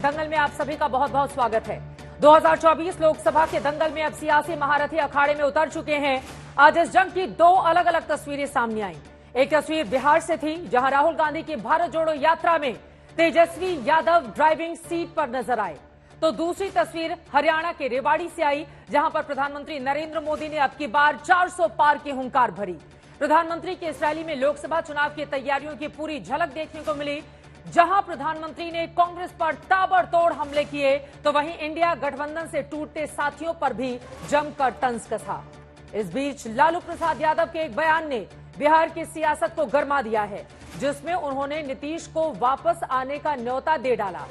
दंगल में आप सभी का बहुत बहुत स्वागत है। 2024 लोकसभा के दंगल में अब सियासी महारथी अखाड़े में उतर चुके हैं। आज इस जंग की दो अलग अलग तस्वीरें सामने आई। एक तस्वीर बिहार से थी, जहां राहुल गांधी की भारत जोड़ो यात्रा में तेजस्वी यादव ड्राइविंग सीट पर नजर आए, तो दूसरी तस्वीर हरियाणा के रेवाड़ी से आई, जहां पर प्रधानमंत्री नरेंद्र मोदी ने अब की बार 400 पार की हुंकार भरी। प्रधानमंत्री की इस रैली में लोकसभा चुनाव की तैयारियों की पूरी झलक देखने को मिली। जहां प्रधानमंत्री ने कांग्रेस पर ताबड़तोड़ हमले किए, तो वहीं इंडिया गठबंधन से टूटते साथियों पर भी जमकर तंज कसा। इस बीच लालू प्रसाद यादव के एक बयान ने बिहार की सियासत को गरमा दिया है, जिसमें उन्होंने नीतीश को वापस आने का न्योता दे डाला।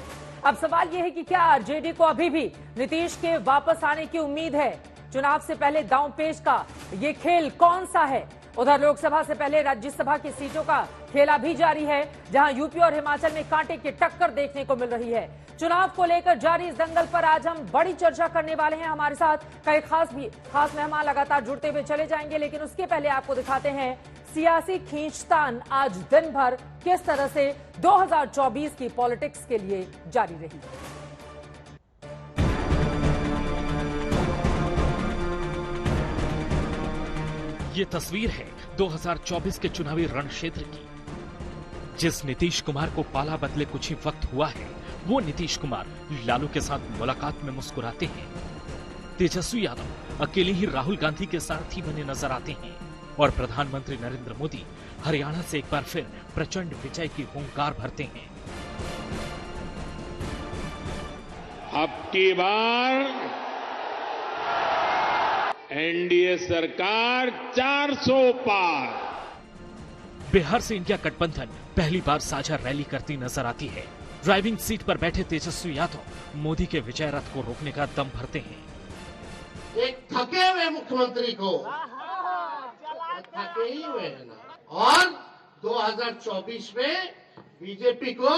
अब सवाल यह है कि क्या आरजेडी को अभी भी नीतीश के वापस आने की उम्मीद है? चुनाव से पहले दांवपेच का ये खेल कौन सा है? उधर लोकसभा से पहले राज्यसभा की सीटों का खेला भी जारी है, जहां यूपी और हिमाचल में कांटे की टक्कर देखने को मिल रही है। चुनाव को लेकर जारी इस दंगल पर आज हम बड़ी चर्चा करने वाले हैं। हमारे साथ कई खास मेहमान लगातार जुड़ते हुए चले जाएंगे, लेकिन उसके पहले आपको दिखाते हैं सियासी खींचतान आज दिन भर किस तरह से 2024 की पॉलिटिक्स के लिए जारी रही। ये तस्वीर है 2024 के चुनावी रण क्षेत्र की। जिस नीतीश कुमार को पाला बदले कुछ ही वक्त हुआ है, वो नीतीश कुमार लालू के साथ मुलाकात में मुस्कुराते हैं। तेजस्वी यादव अकेले ही राहुल गांधी के सारथी बने नजर आते हैं और प्रधानमंत्री नरेंद्र मोदी हरियाणा से एक बार फिर प्रचंड विजय की हुंकार भरते हैं। अब की बार एनडीए सरकार 400 पार। बिहार से इंडिया गठबंधन पहली बार साझा रैली करती नजर आती है। ड्राइविंग सीट पर बैठे तेजस्वी यादव मोदी के विजय रथ को रोकने का दम भरते हैं। एक थके हुए मुख्यमंत्री को थके ही हुए हैं ना, और 2024 में बीजेपी को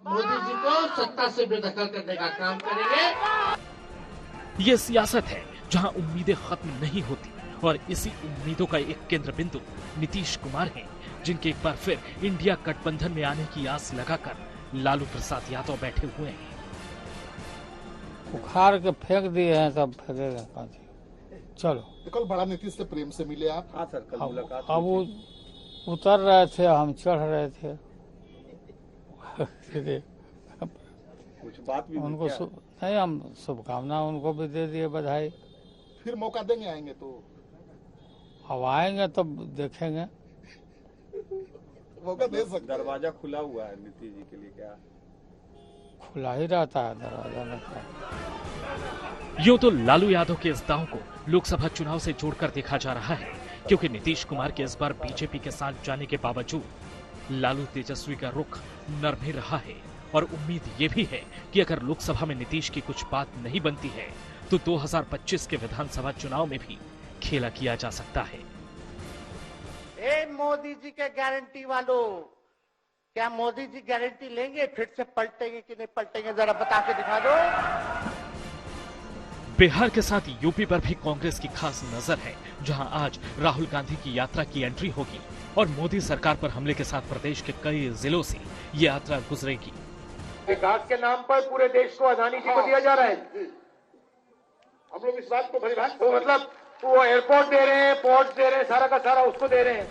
मोदी जी को सत्ता से बेदखल करने का काम करेंगे। ये सियासत है जहां उम्मीदें खत्म नहीं होती, और इसी उम्मीदों का एक केंद्र बिंदु नीतीश कुमार हैं, जिनके एक बार फिर इंडिया गठबंधन में आने की आस लगाकर लालू प्रसाद यादव बैठे हुए हैं। उखाड़ के फेंक दिए हैं, सब फेंकेगा पाछे। चलो तो कल बड़ा नीतीश से प्रेम से मिले आप? हाँ सर, कल मुलाकात। अब वो उतर रहे थे, हम चढ़ रहे थे। कुछ बात भी उनको नहीं, हम शुभकामना उनको भी दे दिए, बधाई। फिर मौका देंगे, आएंगे तो? अब आएंगे तो देखेंगे। मौका दे सकते। दरवाजा खुला हुआ है नीतीश जी के लिए, क्या खुला ही रहता है दरवाजा में। यूं तो लालू यादव के इस दांव को लोकसभा चुनाव से जोड़कर देखा जा रहा है, क्योंकि नीतीश कुमार के इस बार बीजेपी के साथ जाने के बावजूद लालू तेजस्वी का रुख नरम ही रहा है, और उम्मीद ये भी है कि अगर लोकसभा में नीतीश की कुछ बात नहीं बनती है, तो 2025 के विधानसभा चुनाव में भी खेला किया जा सकता है। मोदी जी के गारंटी वालों, क्या मोदी जी गारंटी लेंगे? फिर से पलटेंगे कि नहीं पलटेंगे, जरा बता के दिखा दो। बिहार के साथ यूपी पर भी कांग्रेस की खास नजर है, जहां आज राहुल गांधी की यात्रा की एंट्री होगी और मोदी सरकार पर हमले के साथ प्रदेश के कई जिलों से ये यात्रा गुजरेगी। विकास के नाम पर पूरे देश को अदानी जी को दिया जा रहा है। हम लोग इस बात को परिभाषित, तो मतलब वो एयरपोर्ट दे रहे हैं, पोर्ट दे रहे हैं, सारा का सारा उसको दे रहे हैं।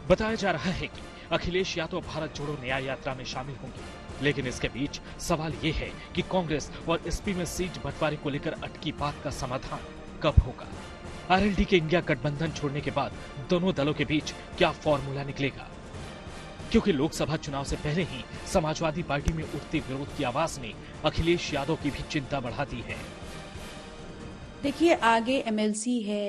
बताया जा रहा है कि अखिलेश यादव भारत जोड़ो न्याय यात्रा में शामिल होंगे, लेकिन इसके बीच सवाल ये है कि कांग्रेस और एसपी में सीट बंटवारे को लेकर अटकी बात का समाधान कब होगा। आरएलडी के इंडिया गठबंधन छोड़ने के बाद दोनों दलों के बीच क्या फॉर्मूला निकलेगा, क्योंकि लोकसभा चुनाव से पहले ही समाजवादी पार्टी में उठती विरोध की आवाज ने अखिलेश यादव की भी चिंता बढ़ा दी है। देखिए, आगे एमएलसी है,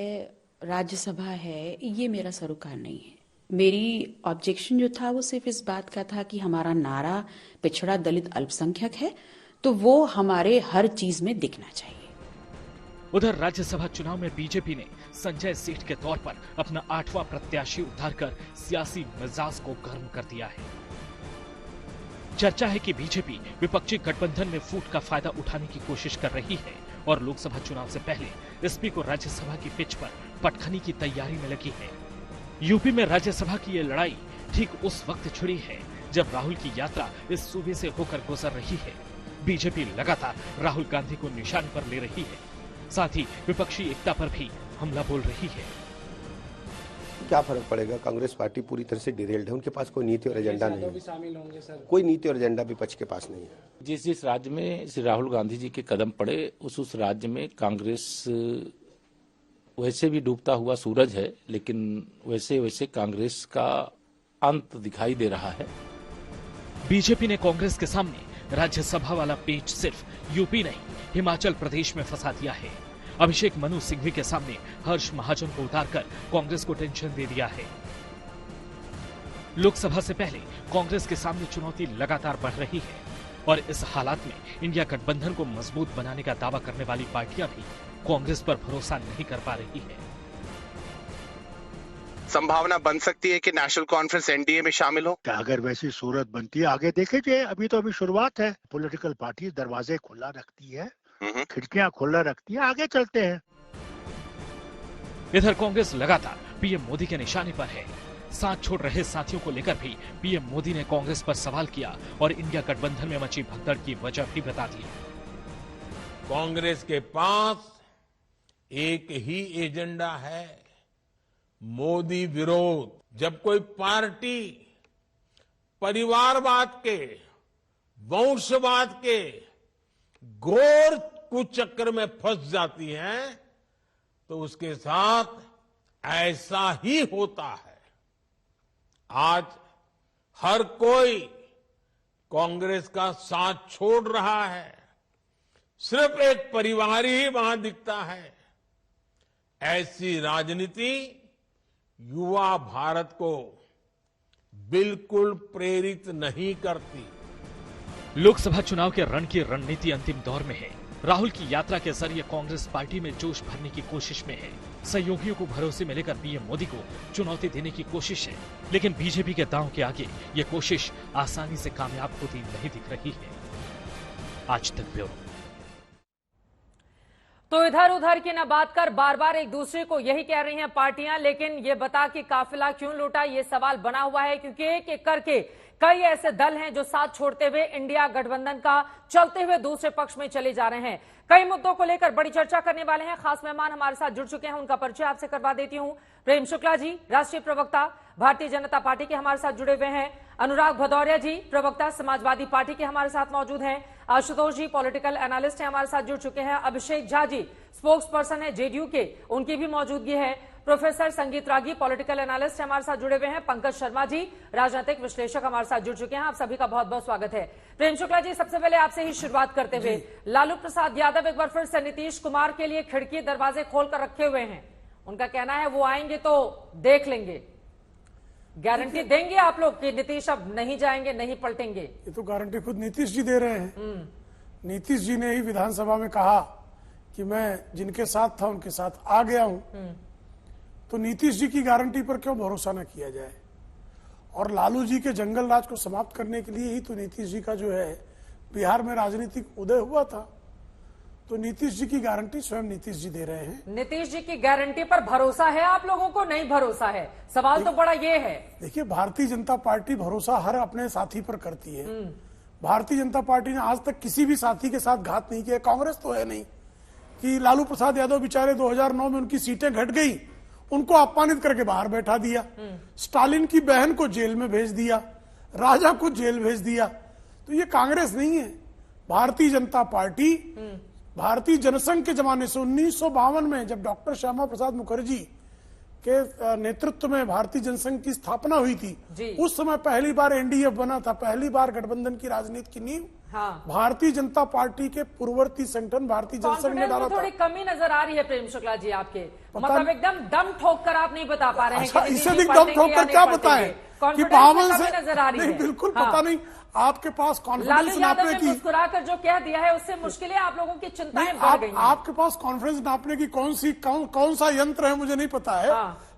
राज्यसभा है, ये मेरा सरोकार नहीं है। मेरी ऑब्जेक्शन जो था वो सिर्फ इस बात का था कि हमारा नारा पिछड़ा दलित अल्पसंख्यक है, तो वो हमारे हर चीज में दिखना चाहिए। उधर राज्यसभा चुनाव में बीजेपी ने संजय सेठ के तौर पर अपना 8वां प्रत्याशी उतार कर सियासी मिजाज को गर्म कर दिया है। चर्चा है कि बीजेपी विपक्षी गठबंधन में फूट का फायदा उठाने की कोशिश कर रही है और लोकसभा चुनाव से पहले एसपी को राज्यसभा की पिच पर पटखनी की तैयारी में लगी है। यूपी में राज्यसभा की ये लड़ाई ठीक उस वक्त छिड़ी है जब राहुल की यात्रा इस सूबे से होकर गुजर रही है। बीजेपी लगातार राहुल गांधी को निशाने पर ले रही है, साथ ही विपक्षी एकता पर भी हमला बोल रही है। क्या फर्क पड़ेगा? कांग्रेस पार्टी पूरी तरह से डिरेल्ड है, उनके पास कोई नीति और एजेंडा नहीं है। शामिल होंगे सर? कोई नीति और एजेंडा विपक्ष के पास नहीं है। जिस राज्य में श्री राहुल गांधी जी के कदम पड़े उस राज्य में कांग्रेस वैसे भी डूबता हुआ सूरज है, लेकिन वैसे वैसे कांग्रेस का अंत दिखाई दे रहा है। बीजेपी ने कांग्रेस के सामने राज्यसभा वाला पेच सिर्फ यूपी नहीं, हिमाचल प्रदेश में फंसा दिया है। अभिषेक मनु सिंघवी के सामने हर्ष महाजन को उतारकर कांग्रेस को टेंशन दे दिया है। लोकसभा से पहले कांग्रेस के सामने चुनौती लगातार बढ़ रही है और इस हालात में इंडिया गठबंधन को मजबूत बनाने का दावा करने वाली पार्टियां भी कांग्रेस पर भरोसा नहीं कर पा रही है। संभावना बन सकती है कि नेशनल कॉन्फ्रेंस एनडीए में शामिल हो? अगर वैसी सूरत बनती है, आगे देखे जाए। अभी शुरुआत है। पॉलिटिकल पार्टी दरवाजे खुला रखती है, खिड़कियां खुला रखती है, आगे चलते हैं। इधर कांग्रेस लगातार पीएम मोदी के निशाने पर है। साथ छोड़ रहे साथियों को लेकर भी पीएम मोदी ने कांग्रेस पर सवाल किया और इंडिया गठबंधन में मची भगदड़ की वजह भी बता दी। कांग्रेस के पास एक ही एजेंडा है, मोदी विरोध। जब कोई पार्टी परिवारवाद के, वंशवाद के घोर कुचक्कर में फंस जाती है तो उसके साथ ऐसा ही होता है। आज हर कोई कांग्रेस का साथ छोड़ रहा है, सिर्फ एक परिवार ही वहां दिखता है। ऐसी राजनीति युवा भारत को बिल्कुल प्रेरित नहीं करती। लोकसभा चुनाव के रण की रणनीति अंतिम दौर में है। राहुल की यात्रा के जरिए कांग्रेस पार्टी में जोश भरने की कोशिश में है। सहयोगियों को भरोसे में लेकर पीएम मोदी को चुनौती देने की कोशिश है, लेकिन बीजेपी के दांव के आगे ये कोशिश आसानी से कामयाब होती नहीं दिख रही है। आज तक ब्यूरो। तो इधर उधर की न बात कर बार बार एक दूसरे को यही कह रही हैं पार्टियां, लेकिन ये बता कि काफिला क्यों लौटा, ये सवाल बना हुआ है, क्योंकि एक एक करके कई ऐसे दल हैं जो साथ छोड़ते हुए इंडिया गठबंधन का चलते हुए दूसरे पक्ष में चले जा रहे हैं। कई मुद्दों को लेकर बड़ी चर्चा करने वाले हैं। खास मेहमान हमारे साथ जुड़ चुके हैं, उनका परिचय आपसे करवा देती हूं। प्रेम शुक्ला जी, राष्ट्रीय प्रवक्ता भारतीय जनता पार्टी के हमारे साथ जुड़े हुए हैं। अनुराग भदौरिया जी, प्रवक्ता समाजवादी पार्टी के हमारे साथ मौजूद हैं। आशुतोष जी, पॉलिटिकल एनालिस्ट हैं, हमारे साथ जुड़ चुके हैं। अभिषेक झा जी, स्पोक्स पर्सन है जेडीयू के, उनकी भी मौजूदगी है। प्रोफेसर संगीत रागी, पॉलिटिकल एनालिस्ट हमारे साथ जुड़े हुए हैं। पंकज शर्मा जी, राजनीतिक विश्लेषक हमारे साथ जुड़ चुके हैं। आप सभी का बहुत बहुत स्वागत है। प्रेम शुक्ला जी, सबसे पहले आपसे ही शुरुआत करते हुए, लालू प्रसाद यादव एक बार फिर से नीतीश कुमार के लिए खिड़की दरवाजे खोलकर रखे हुए हैं। उनका कहना है वो आएंगे तो देख लेंगे। गारंटी देंगे आप लोग कि नीतीश अब नहीं जाएंगे, नहीं पलटेंगे? ये तो गारंटी खुद नीतीश जी दे रहे हैं। नीतीश जी ने ही विधानसभा में कहा कि मैं जिनके साथ था उनके साथ आ गया हूं। तो नीतीश जी की गारंटी पर क्यों भरोसा न किया जाए? और लालू जी के जंगल राज को समाप्त करने के लिए ही तो नीतीश जी का जो है बिहार में राजनीतिक उदय हुआ था। तो नीतीश जी की गारंटी स्वयं नीतीश जी दे रहे हैं। नीतीश जी की गारंटी पर भरोसा है आप लोगों को, नहीं भरोसा है? सवाल तो बड़ा ये है। देखिए, भारतीय जनता पार्टी भरोसा हर अपने साथी पर करती है। भारतीय जनता पार्टी ने आज तक किसी भी साथी के साथ घात नहीं किया। कांग्रेस तो है नहीं कि लालू प्रसाद यादव बेचारे 2009 में उनकी सीटें घट गई, उनको अपमानित करके बाहर बैठा दिया। स्टालिन की बहन को जेल में भेज दिया, राजा को जेल भेज दिया। तो ये कांग्रेस नहीं है। भारतीय जनता पार्टी भारतीय जनसंघ के जमाने से 1952 में जब डॉक्टर श्यामा प्रसाद मुखर्जी के नेतृत्व में भारतीय जनसंघ की स्थापना हुई थी, उस समय पहली बार एनडीए बना था, पहली बार गठबंधन की राजनीति की नींव भारतीय जनता पार्टी के पूर्ववर्ती संगठन भारतीय जनसंघ ने डाला था। थोड़ी कमी नजर आ रही है प्रेम शुक्ला जी आपके, मतलब एकदम दम ठोक कर आप नहीं बता पा रहे हैं। अच्छा, इससे भी दम ठोक कर क्या बताएं कि 52 से नजर आ रही है? नहीं, बिल्कुल पता नहीं। आपके पास कॉन्फिडेंस नापने की, मुस्कुराकर जो कह दिया है उससे मुश्किलें आप लोगों की चिंताएं बढ़ गई हैं। आपके पास कॉन्फिडेंस नापने की कौन सा यंत्र है मुझे नहीं पता है,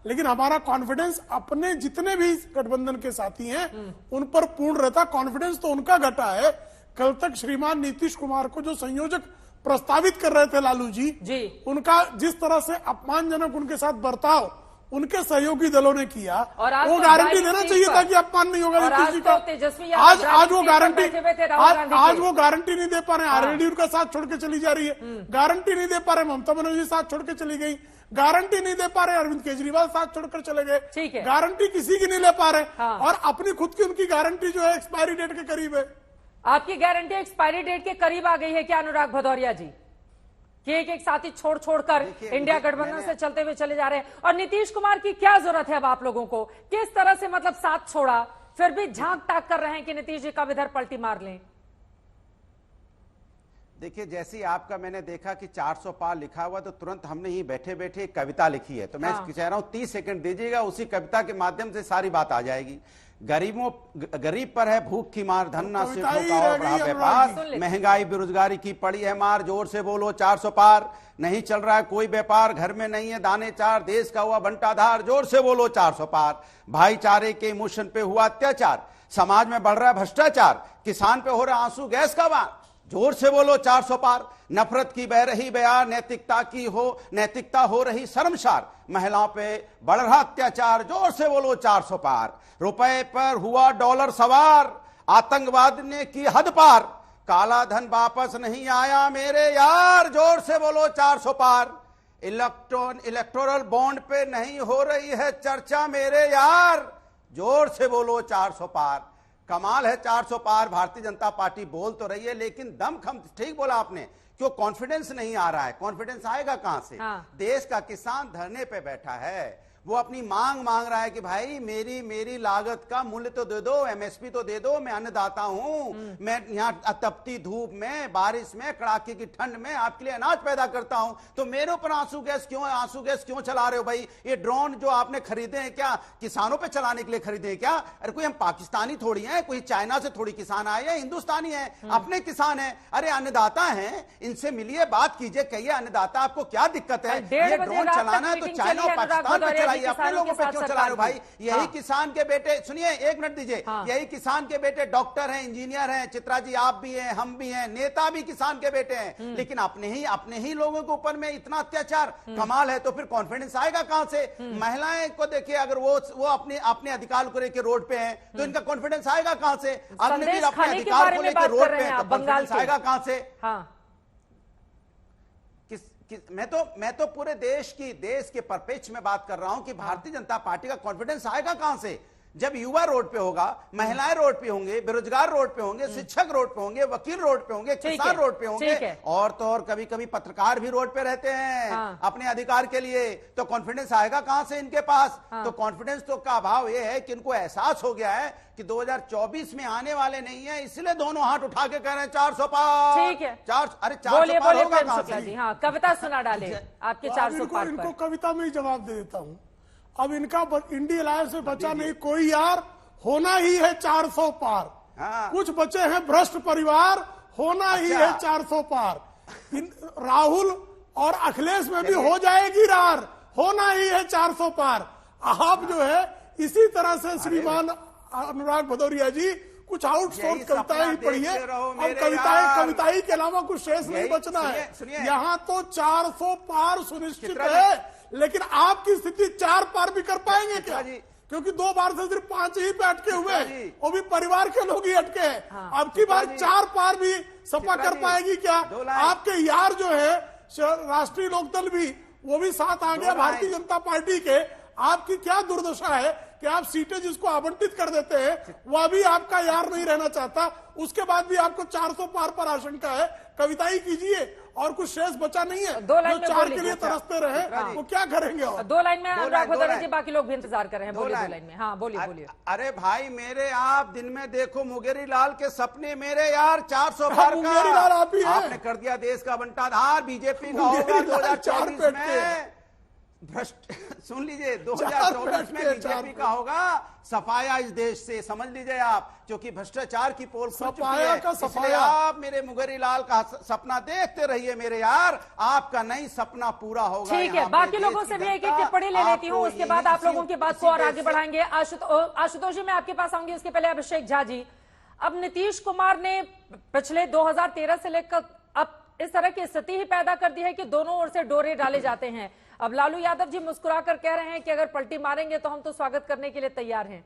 लेकिन हमारा कॉन्फिडेंस अपने जितने भी गठबंधन के साथी हैं उन पर पूर्ण रहता। कॉन्फिडेंस तो उनका घटा है। कल तक श्रीमान नीतीश कुमार को जो संयोजक प्रस्तावित कर रहे थे लालू जी, उनका जिस तरह से अपमानजनक उनके साथ बर्ताव उनके सहयोगी दलों ने किया, और आज वो तो गारंटी बाईस देना सीट चाहिए पर। था कि अपमान नहीं होगा और नीतीश आज जी तो का। तेजस्वी आज यादव वो सीट पर गारंटी बैठे हुए थे राहुल गांधी आज के। वो गारंटी नहीं दे पा रहे हैं। हाँ। आरजेडी उनका साथ छोड़ के चली जा रही है, गारंटी नहीं दे पा रहे ममता बनर्जी साथ छोड़ के चली गई, गारंटी नहीं दे पा रहे अरविंद केजरीवाल साथ छोड़कर चले गए, ठीक है। गारंटी किसी की नहीं ले पा रहे। हाँ। और अपनी खुद की उनकी गारंटी जो है एक्सपायरी डेट के करीब है। आपकी गारंटी एक्सपायरी डेट के करीब आ गई है क्या अनुराग भदौरिया जी, कि एक साथी छोड़ छोड़कर इंडिया गठबंधन से चलते हुए चले जा रहे हैं? और नीतीश कुमार की क्या जरूरत है अब आप लोगों को? किस तरह से मतलब साथ छोड़ा, फिर भी झांक टाक कर रहे हैं कि नीतीश जी कब इधर पलटी मार लें? देखिए, जैसे आपका मैंने देखा कि 400 पार लिखा हुआ, तो तुरंत हमने ही बैठे बैठे एक कविता लिखी है। तो मैं कह रहा हूं 30 सेकंड दीजिएगा, उसी कविता के माध्यम से सारी बात आ जाएगी। गरीब पर है भूख की मार, धन्ना से बढ़ा व्यापार, महंगाई बेरोजगारी की पड़ी है मार, जोर से बोलो 400 पार, नहीं चल रहा है कोई व्यापार, घर में नहीं है दाने चार, देश का हुआ बंटाधार, जोर से बोलो 400 पार, भाईचारे के इमोशन पे हुआ अत्याचार, समाज में बढ़ रहा है भ्रष्टाचार, किसान पे हो रहा आंसू गैस का वार, जोर से बोलो 400 पार, नफरत की बह रही बयार, नैतिकता हो रही शर्मसार, महिलाओं पे बढ़ रहा अत्याचार, जोर से बोलो 400 पार, रुपए पर हुआ डॉलर सवार, आतंकवाद ने की हद पार, काला धन वापस नहीं आया मेरे यार, जोर से बोलो 400 पार, इलेक्टोरल बॉन्ड पे नहीं हो रही है चर्चा मेरे यार, जोर से बोलो 400 पार। कमाल है 400 पार। भारतीय जनता पार्टी बोल तो रही है, लेकिन दमखम, ठीक बोला आपने, क्यों कॉन्फिडेंस नहीं आ रहा है? कॉन्फिडेंस आएगा कहां से? देश का किसान धरने पे बैठा है, वो अपनी मांग रहा है कि भाई मेरी लागत का मूल्य तो दे दो, एमएसपी तो दे दो, मैं अन्नदाता हूं, मैं यहाँ तपती धूप में, बारिश में, कड़ाके की ठंड में आपके लिए अनाज पैदा करता हूं, तो मेरे ऊपर आंसू गैस क्यों चला रहे हो भाई? ये ड्रोन जो आपने खरीदे हैं क्या किसानों पे चलाने के लिए खरीदे हैं क्या? अरे कोई हम पाकिस्तानी थोड़ी हैं, कोई चाइना से थोड़ी किसान आए हैं, हिंदुस्तानी है, अपने किसान है, अरे अन्नदाता है, इनसे मिलिए, बात कीजिए, कहिए अन्नदाता आपको क्या दिक्कत है? ये ड्रोन चलाना है तो चाइना और पाकिस्तान पे चलाइए, अपने लोगों पे क्यों चला रहे हो भाई? यही किसान के बेटे, सुनिए एक मिनट दीजिए, यही किसान के बेटे डॉक्टर हैं, इंजीनियर हैं, चित्रा जी आप भी हैं, हम भी हैं, नेता भी किसान के बेटे हैं, लेकिन अपने ही लोगों के ऊपर में इतना अत्याचार, कमाल है। तो फिर कॉन्फिडेंस आएगा कहां से? महिलाएं को देखिए, अगर वो अपने अधिकार को लेकर रोड पे हैं, तो इनका कॉन्फिडेंस आएगा कहां से? अग्निवीर अपने अधिकार को लेकर रोड पे हैं, तो कॉन्फिडेंस आएगा कहां से? मैं तो पूरे देश के परिप्रेक्ष्य में बात कर रहा हूं कि भारतीय जनता पार्टी का कॉन्फिडेंस आएगा कहां से? जब युवा रोड पे होगा, महिलाएं रोड पे होंगे, बेरोजगार रोड पे होंगे, शिक्षक रोड पे होंगे, वकील रोड पे होंगे, किसान रोड पे होंगे, और तो और कभी कभी पत्रकार भी रोड पे रहते हैं अपने अधिकार के लिए, तो कॉन्फिडेंस आएगा कहां से इनके पास? तो कॉन्फिडेंस तो का अभाव यह है कि इनको एहसास हो गया है कि 2024 में आने वाले नहीं है, इसलिए दोनों हाथ उठा के कह रहे हैं 400 पार। ठीक है, 400 पार होगा कहां से? हाँ, कविता सुना डाले आपके 400 पार पर। इनको कविता में ही जवाब दे देता हूं। अब इनका इंडिया अलायंस से बचा नहीं कोई यार, होना ही है 400 पार। कुछ बचे हैं भ्रष्ट परिवार, होना ही है 400 पार। राहुल और अखिलेश में भी हो जाएगी रार, होना ही है 400 पार। आप जो है इसी तरह से श्रीमान अनुराग भदौरिया जी कुछ आउटसोर्स कविताएं ही पढ़िए। अब कविताएं के अलावा कुछ शेष नहीं बचना है। यहाँ तो 400 पार सुनिश्चित है, लेकिन आपकी स्थिति 4 पार भी कर पाएंगे क्या? क्योंकि 2 बार से सिर्फ 5 ही पे अटके हुए, वो भी परिवार के लोग ही अटके हैं। अब की बार 4 पार भी सपा कर पाएगी क्या? आपके यार जो है राष्ट्रीय लोकदल भी, वो भी साथ आ गया भारतीय जनता पार्टी के। आपकी क्या दुर्दशा है कि आप सीटें जिसको आवंटित कर देते हैं वह भी आपका यार नहीं रहना चाहता, उसके बाद भी आपको 400 पार पर आशंका है। कविताई कीजिए, और कुछ शेष बचा नहीं है। 2 लाइन जो 4 के लिए तरसते रहे वो क्या करेंगे? और 2 लाइन में अनुराग भदौरिया जी, बाकी लोग भी इंतजार कर रहे हैं। बोलिए 2 लाइन में। हाँ बोलिए। अरे भाई मेरे, आप दिन में देखो मुंगेरी लाल के सपने मेरे यार 400 पार का। मुंगेरी लाल आप ही आपने कर दिया देश का बंटाधार, बीजेपी का होगा 2024 में भ्रष्ट। सुन लीजिए, 2024 में बीजेपी का होगा सफाया इस देश से, समझ लीजिए आप, क्योंकि भ्रष्टाचार की पोल खुल चुकी है। इसलिए आप मेरे मुंगेरी लाल का सपना देखते रहिए मेरे यार, आपका नहीं सपना पूरा होगा। ठीक है, बाकी लोगों से भी एक टिप्पणी ले लेती हूँ, उसके बाद आप लोगों की बात को और आगे बढ़ाएंगे। आशुतोष जी, मैं आपके पास आऊंगी, उसके पहले अभिषेक झा जी, अब नीतीश कुमार ने पिछले 2013 से लेकर अब इस तरह की स्थिति ही पैदा कर दी है कि दोनों ओर से डोरे डाले जाते हैं। अब लालू यादव जी मुस्कुराकर कह रहे हैं कि अगर पलटी मारेंगे तो हम तो स्वागत करने के लिए तैयार हैं।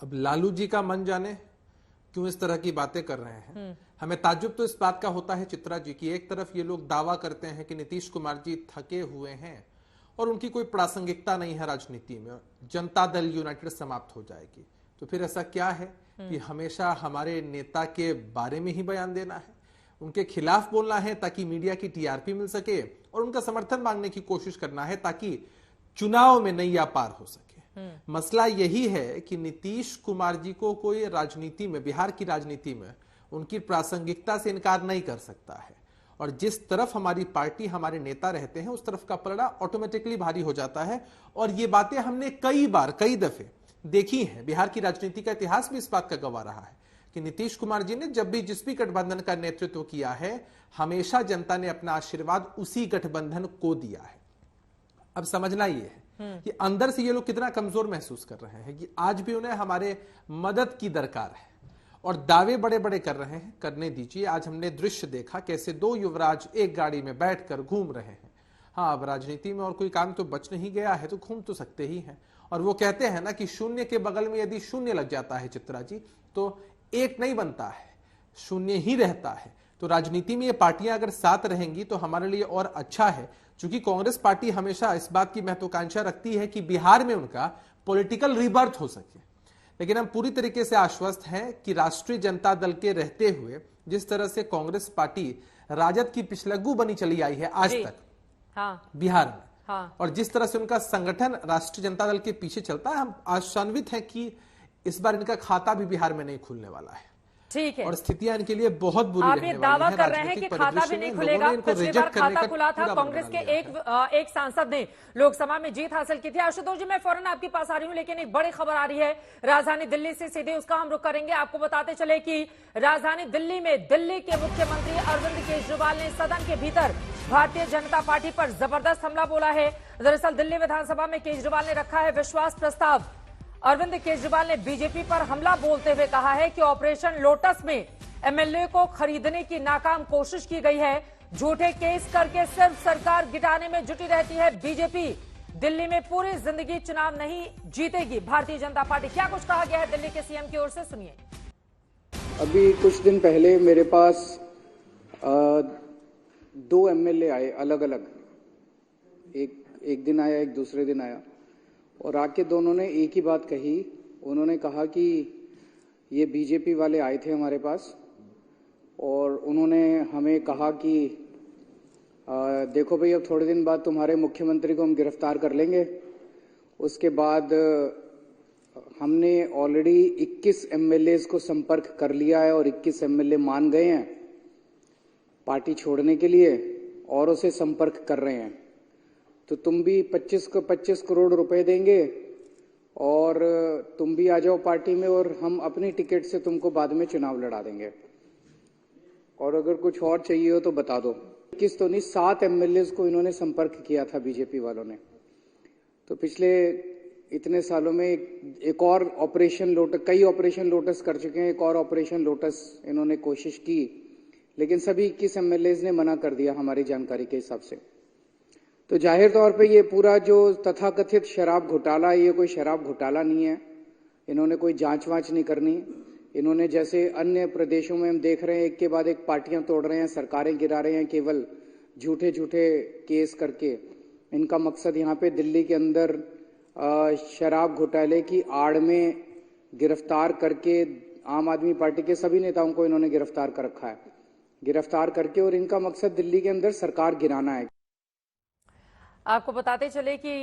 अब लालू जी का मन जाने क्यों इस तरह की बातें कर रहे हैं। हमें ताज्जुब तो इस बात का होता है चित्रा जी की एक तरफ ये लोग दावा करते हैं कि नीतीश कुमार जी थके हुए हैं और उनकी कोई प्रासंगिकता नहीं है राजनीति में, जनता दल यूनाइटेड समाप्त हो जाएगी। तो फिर ऐसा क्या है कि हमेशा हमारे नेता के बारे में ही बयान देना है, उनके खिलाफ बोलना है ताकि मीडिया की टीआरपी मिल सके और उनका समर्थन मांगने की कोशिश करना है ताकि चुनाव में नैया पार हो सके। मसला यही है कि नीतीश कुमार जी को कोई राजनीति में, बिहार की राजनीति में उनकी प्रासंगिकता से इनकार नहीं कर सकता है और जिस तरफ हमारी पार्टी, हमारे नेता रहते हैं उस तरफ का पलड़ा ऑटोमेटिकली भारी हो जाता है। और ये बातें हमने कई दफे देखी हैं। बिहार की राजनीति का इतिहास भी इस बात का गवाह रहा है कि नीतीश कुमार जी ने जब भी जिस भी गठबंधन का नेतृत्व किया है हमेशा जनता ने अपना आशीर्वाद उसी गठबंधन को दिया है। अब समझना ये है कि अंदर से ये लोग कितना कमजोर महसूस कर रहे हैं कि आज भी उन्हें हमारे मदद की दरकार है और दावे बड़े बड़े कर रहे हैं। करने दीजिए। आज हमने दृश्य देखा कैसे दो युवराज एक गाड़ी में बैठकर घूम रहे हैं। हाँ, अब राजनीति में और कोई काम तो बच नहीं गया है तो घूम तो सकते ही हैं। और वो कहते हैं ना कि शून्य के बगल में यदि शून्य लग जाता है चित्रा जी तो एक नहीं बनता है, शून्य ही रहता है। तो राजनीति में ये पार्टियां अगर साथ रहेंगी तो हमारे लिए और अच्छा है। चूंकि कांग्रेस पार्टी हमेशा इस बात की महत्वाकांक्षा रखती है कि बिहार में उनका पॉलिटिकल रिबर्थ हो सके, लेकिन हम पूरी तरीके से आश्वस्त हैं कि राष्ट्रीय जनता दल के रहते हुए जिस तरह से कांग्रेस पार्टी राजद की पिछलग्गू बनी चली आई है आज तक बिहार में, और जिस तरह से उनका संगठन राष्ट्रीय जनता दल के पीछे चलता है, हम आशान्वित हैं कि इस बार इनका खाता भी बिहार में नहीं खुलने वाला है। ठीक है। और स्थितियां इनके लिए बहुत बुरी आप ये दावा कर रहे हैं कि खाता भी नहीं खुलेगा। पिछली बार खाता खुला था, कांग्रेस के एक सांसद ने लोकसभा में जीत हासिल की थी। आशुतोष जी, मैं फौरन आपके पास आ रही हूं, लेकिन एक बड़ी खबर आ रही है राजधानी दिल्ली से, सीधे उसका हम रुख करेंगे। आपको बताते चले कि राजधानी दिल्ली में दिल्ली के मुख्यमंत्री अरविंद केजरीवाल ने सदन के भीतर भारतीय जनता पार्टी पर जबरदस्त हमला बोला है। दरअसल दिल्ली विधानसभा में केजरीवाल ने रखा है विश्वास प्रस्ताव। अरविंद केजरीवाल ने बीजेपी पर हमला बोलते हुए कहा है कि ऑपरेशन लोटस में एमएलए को खरीदने की नाकाम कोशिश की गई है। झूठे केस करके सिर्फ सरकार गिराने में जुटी रहती है बीजेपी। दिल्ली में पूरी जिंदगी चुनाव नहीं जीतेगी भारतीय जनता पार्टी। क्या कुछ कहा गया है दिल्ली के सीएम की ओर से, सुनिए। अभी कुछ दिन पहले मेरे पास 2 एमएलए आए अलग अलग, एक दिन आया, एक दूसरे दिन आया, और आके दोनों ने एक ही बात कही। उन्होंने कहा कि ये बीजेपी वाले आए थे हमारे पास और उन्होंने हमें कहा कि देखो भाई, अब थोड़े दिन बाद तुम्हारे मुख्यमंत्री को हम गिरफ्तार कर लेंगे। उसके बाद हमने ऑलरेडी 21 एमएलए को संपर्क कर लिया है और 21 एमएलए मान गए हैं पार्टी छोड़ने के लिए और उसे संपर्क कर रहे हैं। तो तुम भी 25 करोड़ रुपए देंगे और तुम भी आ जाओ पार्टी में और हम अपनी टिकट से तुमको बाद में चुनाव लड़ा देंगे, और अगर कुछ और चाहिए हो तो बता दो। 21 तो नहीं, 7 एमएलए को इन्होंने संपर्क किया था बीजेपी वालों ने। तो पिछले इतने सालों में एक और ऑपरेशन लोटस, कई ऑपरेशन लोटस कर चुके हैं, एक और ऑपरेशन लोटस इन्होंने कोशिश की, लेकिन सभी 21 एमएलए ने मना कर दिया हमारी जानकारी के हिसाब से। तो जाहिर तौर पे ये पूरा जो तथाकथित शराब घोटाला है, ये कोई शराब घोटाला नहीं है। इन्होंने कोई जांच वांच नहीं करनी। इन्होंने जैसे अन्य प्रदेशों में हम देख रहे हैं एक के बाद एक पार्टियां तोड़ रहे हैं, सरकारें गिरा रहे हैं केवल झूठे केस करके। इनका मकसद यहाँ पे दिल्ली के अंदर शराब घोटाले की आड़ में गिरफ्तार करके आम आदमी पार्टी के सभी नेताओं को इन्होंने गिरफ्तार कर रखा है, गिरफ्तार करके, और इनका मकसद दिल्ली के अंदर सरकार गिराना है। आपको बताते चले कि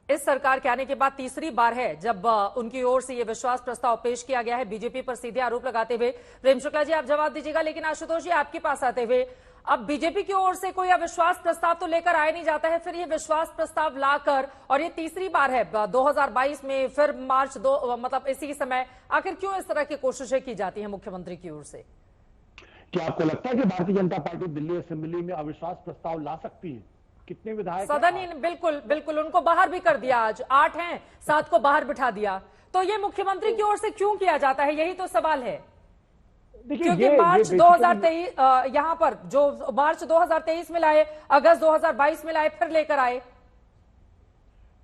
इस सरकार के आने के बाद तीसरी बार है जब उनकी ओर से यह विश्वास प्रस्ताव पेश किया गया है बीजेपी पर सीधे आरोप लगाते हुए। प्रेम शुक्ला जी, आप जवाब दीजिएगा, लेकिन आशुतोष जी आपके पास आते हुए, अब बीजेपी की ओर से कोई अविश्वास प्रस्ताव तो लेकर आया नहीं जाता है, फिर ये विश्वास प्रस्ताव लाकर, और ये तीसरी बार है 2022 में, फिर मार्च मतलब इसी समय, आखिर क्यों इस तरह की कोशिशें की जाती है मुख्यमंत्री की ओर से? क्या आपको लगता है कि भारतीय जनता पार्टी दिल्ली असेंबली में अविश्वास प्रस्ताव ला सकती है? कितने विधायक सदन ही बिल्कुल उनको बाहर भी कर दिया। आज 8 हैं, 7 को बाहर बिठा दिया। तो ये मुख्यमंत्री की ओर से क्यों किया जाता है, यही तो सवाल है। क्योंकि मार्च 2023 यहाँ पर जो मार्च 2023 में लाए, अगस्त 2022 में लाए, फिर लेकर आए।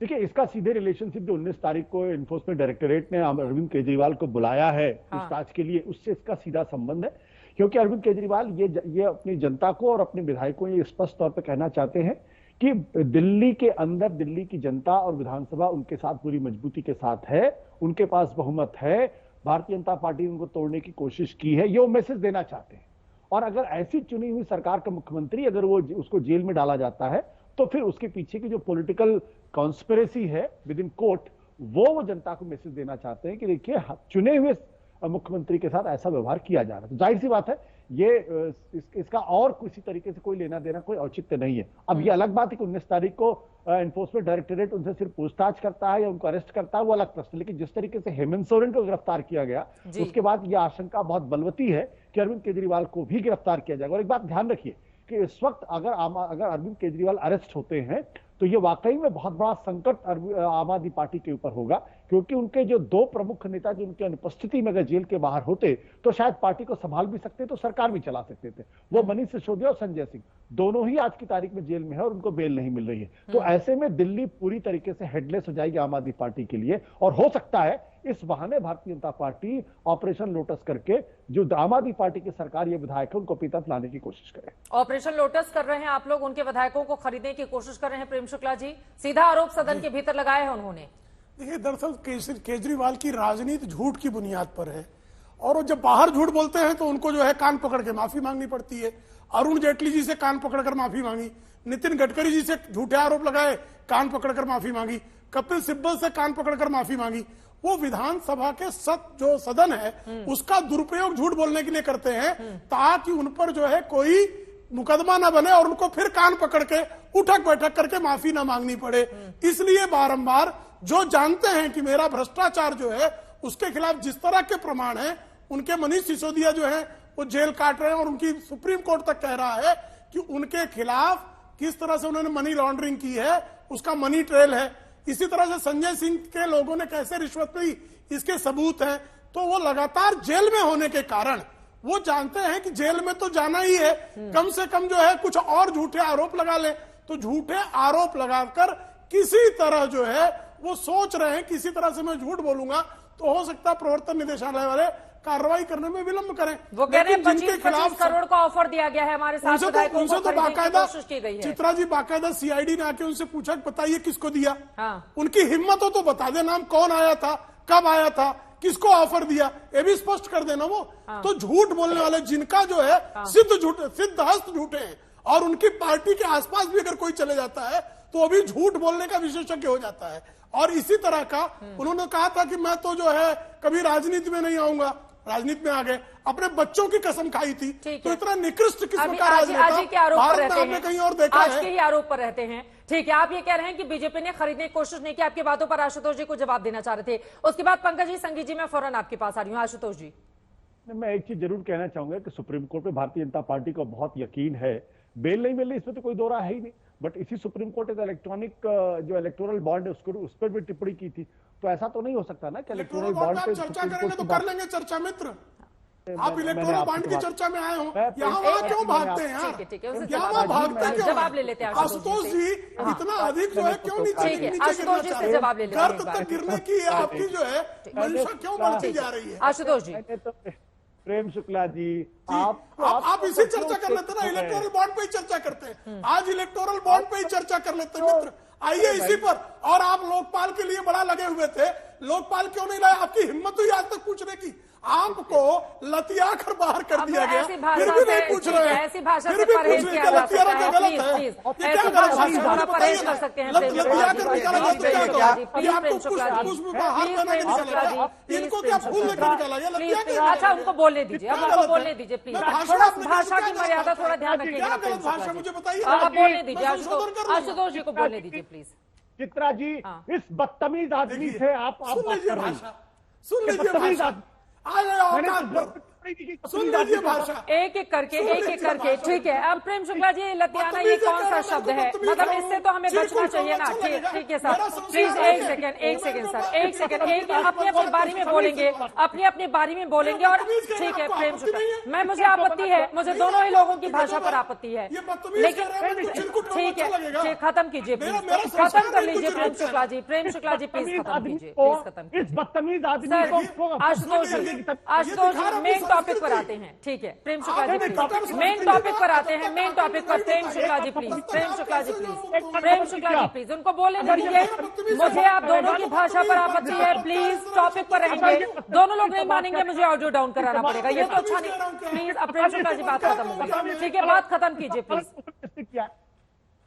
देखिए, इसका सीधे रिलेशनशिप जो 19 तारीख को एनफोर्समेंट डायरेक्टरेट ने अरविंद केजरीवाल को बुलाया है पूछताछ के लिए, उससे इसका सीधा संबंध है। क्योंकि अरविंद केजरीवाल ये अपनी जनता को और अपने विधायकों को ये स्पष्ट तौर पर कहना चाहते हैं कि दिल्ली के अंदर दिल्ली की जनता और विधानसभा उनके साथ पूरी मजबूती के साथ है, उनके पास बहुमत है, भारतीय जनता पार्टी ने उनको तोड़ने की कोशिश की है, ये वो मैसेज देना चाहते हैं। और अगर ऐसी चुनी हुई सरकार का मुख्यमंत्री अगर वो उसको जेल में डाला जाता है, तो फिर उसके पीछे की जो पॉलिटिकल कॉन्स्पिरेसी है विद इन कोर्ट, वो जनता को मैसेज देना चाहते हैं कि देखिए चुने हुए मुख्यमंत्री के साथ ऐसा व्यवहार किया जा रहा है। तो जाहिर सी बात है ये इसका और किसी तरीके से कोई लेना देना, कोई औचित्य नहीं है। अब ये अलग बात है कि 19 तारीख को एनफोर्समेंट डायरेक्टरेट उनसे सिर्फ पूछताछ करता है या उनको अरेस्ट करता है, वो अलग प्रश्न। लेकिन जिस तरीके से हेमंत सोरेन को गिरफ्तार किया गया, उसके बाद यह आशंका बहुत बलवती है कि अरविंद केजरीवाल को भी गिरफ्तार किया जाएगा। और एक बात ध्यान रखिए कि इस वक्त अगर अरविंद केजरीवाल अरेस्ट होते हैं तो ये वाकई में बहुत बड़ा संकट आम आदमी पार्टी के ऊपर होगा, क्योंकि उनके जो दो प्रमुख नेता जो उनकी अनुपस्थिति में अगर जेल के बाहर होते तो शायद पार्टी को संभाल भी सकते, तो सरकार भी चला सकते थे। वो मनीष सिसोदिया और संजय सिंह दोनों ही आज की तारीख में जेल में है और उनको बेल नहीं मिल रही है। तो ऐसे में दिल्ली पूरी तरीके से हेडलेस हो जाएगी आम आदमी पार्टी के लिए। और हो सकता है इस बहाने Bharatiya Janata party operation lotus करके जो आम आदमी पार्टी की सरकार ये विधायक है उनको पीछे लाने की कोशिश करे। ऑपरेशन लोटस कर रहे हैं आप लोग, उनके विधायकों को खरीदने की कोशिश कर रहे हैं। प्रेम शुक्ला जी, सीधा आरोप सदन के भीतर लगाए हैं उन्होंने। देखिए, दरअसल केजरीवाल की राजनीति झूठ की बुनियाद पर है, और वो जब बाहर झूठ बोलते हैं तो उनको जो है कान पकड़ के माफी मांगनी पड़ती है। अरुण जेटली जी से कान पकड़कर माफी मांगी, नितिन गडकरी जी से झूठे आरोप लगाए, कान पकड़कर माफी मांगी, कपिल सिब्बल से कान पकड़कर माफी मांगी। वो विधानसभा के जो सदन है उसका दुरुपयोग झूठ बोलने के लिए करते हैं, ताकि उन पर जो है कोई मुकदमा ना बने और उनको फिर कान पकड़ के उठक बैठक करके माफी ना मांगनी पड़े। इसलिए बारंबार जो जानते हैं कि मेरा भ्रष्टाचार जो है उसके खिलाफ जिस तरह के प्रमाण है, उनके मनीष सिसोदिया जो है वो जेल काट रहे हैं और उनकी सुप्रीम कोर्ट तक कह रहा है कि उनके खिलाफ किस तरह से उन्होंने मनी लॉन्ड्रिंग की है उसका मनी ट्रेल है। इसी तरह से संजय सिंह के लोगों ने कैसे रिश्वत ली इसके सबूत हैं। तो वो लगातार जेल में होने के कारण वो जानते हैं कि जेल में तो जाना ही है, कम से कम जो है कुछ और झूठे आरोप लगा ले। तो झूठे आरोप लगाकर किसी तरह जो है वो सोच रहे हैं किसी तरह से मैं झूठ बोलूंगा तो हो सकता है प्रवर्तन निदेशालय वाले कार्रवाई करने में विलंब करें। वो कह रहे हैं 25 करोड़ का ऑफर दिया गया है हमारे साथ, उनसे तो बाकायदा कोशिश की गई है। चित्रा जी, बाकायदा सीआईडी ने आके उनसे पूछा बताइए किसको दिया। उनकी हिम्मत हो तो बता दे नाम, कौन आया था, कब आया था, किसको ऑफर दिया, ये भी स्पष्ट कर देना। वो तो झूठ बोलने वाले जिनका जो है सिद्धहस्त झूठे हैं, और उनकी पार्टी के आसपास भी अगर कोई चले जाता है तो वो भी झूठ बोलने का विशेषज्ञ हो जाता है। और इसी तरह का उन्होंने कहा था कि मैं तो जो है कभी राजनीति में नहीं आऊंगा, राजनीति में आ गए, अपने बच्चों की कसम खाई थी। तो इतना निकृष्ट किस्म का राजनेता भारत में आपने कहीं और देखा है? आज के ही आरोप पर रहते हैं। ठीक है, आप ये कह रहे हैं कि बीजेपी ने खरीदने की कोशिश नहीं की। आपकी बातों पर आशुतोष जी को जवाब देना चाह रहे थे, उसके बाद पंकज जी, संगीत जी, मैं फौरन आपके पास आ रही हूँ। आशुतोष जी, मैं एक चीज जरूर कहना चाहूंगा कि सुप्रीम कोर्ट में भारतीय जनता पार्टी को बहुत यकीन है, बेल नहीं मिल रही इसमें तो कोई दो राह है ही नहीं। बट इसी सुप्रीम कोर्ट ने इलेक्ट्रॉनिक जो इलेक्टोरल बॉन्ड है उस पर भी टिप्पणी की थी। तो ऐसा तो नहीं हो सकता ना कि इलेक्टोरल बॉन्ड पे चर्चा करेंगे तो कर लेंगे चर्चा मित्र। आप इलेक्टोरल बॉन्ड की चर्चा में आए हो, यहाँ वहाँ क्यों भागते हैं यार? यहाँ वहाँ भागते क्यों? जवाब ले लेते हैं आशुतोष जी, इतना अधिक जो है क्यों नीचे गिरना चाहते हैं? गर्त तक गिरने की आपकी जो है मंशा क्यों बढ़ती जा रही है? आशुतोष जी, प्रेम शुक्ला जी, आप इसी चर्चा कर लेते ना, इलेक्टोरल बॉन्ड पे ही चर्चा करते हैं। आज इलेक्टोरल बॉन्ड पे ही चर्चा कर लेते हैं मित्र, आइए इसी पर। और आप लोकपाल के लिए बड़ा लगे हुए थे, लोकपाल क्यों नहीं लाए? आपकी हिम्मत हुई आज तक पूछने की? आपको लतिया कर बाहर कर दिया गया, फिर भी नहीं पूछ रहे हैं, फिर भी पूछ रहे हैं लतिया क्या गलत है? ये क्या गलत भाषा परहेज कर सकते हैं? लतिया कर निकाला जाए तो क्या करो? ये आपको पुष्प हाथ पहना के निकालेगा, इनको क्या फूल लेकर निकाला गया? लतिया क्या? अच्छा, उनको बोलने दीजिए, अब उनको बोलने दीजिए प्लीज। थोड़ा भाषा की मर्यादा थोड़ा ध्यान रखिएगा। गलत भाषा मुझे बताइए, आप बोलने दीजिए, आशुतोष जी को बोलने दीजिए प्लीज। चित्रा जी, इस बदतमीज आदमी से आप बात कर रहे हैं। सुन लीजिए भाषा। सुन लीजिए भाषा, एक एक करके ठीक है। अब प्रेम शुक्ला जी, लतियाना ये कौन सा शब्द है? मतलब इससे तो हमें बचना चाहिए ना। ठीक है सर, प्लीज एक सेकंड सर, एक सेकंड, अपनी अपनी बारी में बोलेंगे, अपनी बारी में बोलेंगे। और ठीक है प्रेम शुक्ला, मुझे आपत्ति है, मुझे दोनों ही लोगों की भाषा पर आपत्ति है, लेकिन ठीक है, खत्म कीजिए प्लीज, खत्म कर लीजिए प्रेम शुक्ला जी, प्लीज खत्म कीजिए, इस बदतमीज आदमी को। आशुतोष जी मेन टॉपिक पर आते हैं। ठीक है प्रेम Shukla ji, please main topic पर आते हैं, मेन टॉपिक पर। प्रेम शुक्ला जी प्लीज उनको बोलने दीजिए। मुझे आप दोनों की भाषा पर आपत्ति है, प्लीज टॉपिक पर रहेंगे। दोनों लोग नहीं मानेंगे, मुझे ऑडियो डाउन कराना पड़ेगा, ये तो अच्छा नहीं। प्लीज अब प्रेम शुक्ला जी बात खत्म हो गई, ठीक है, बात खत्म कीजिए प्लीज।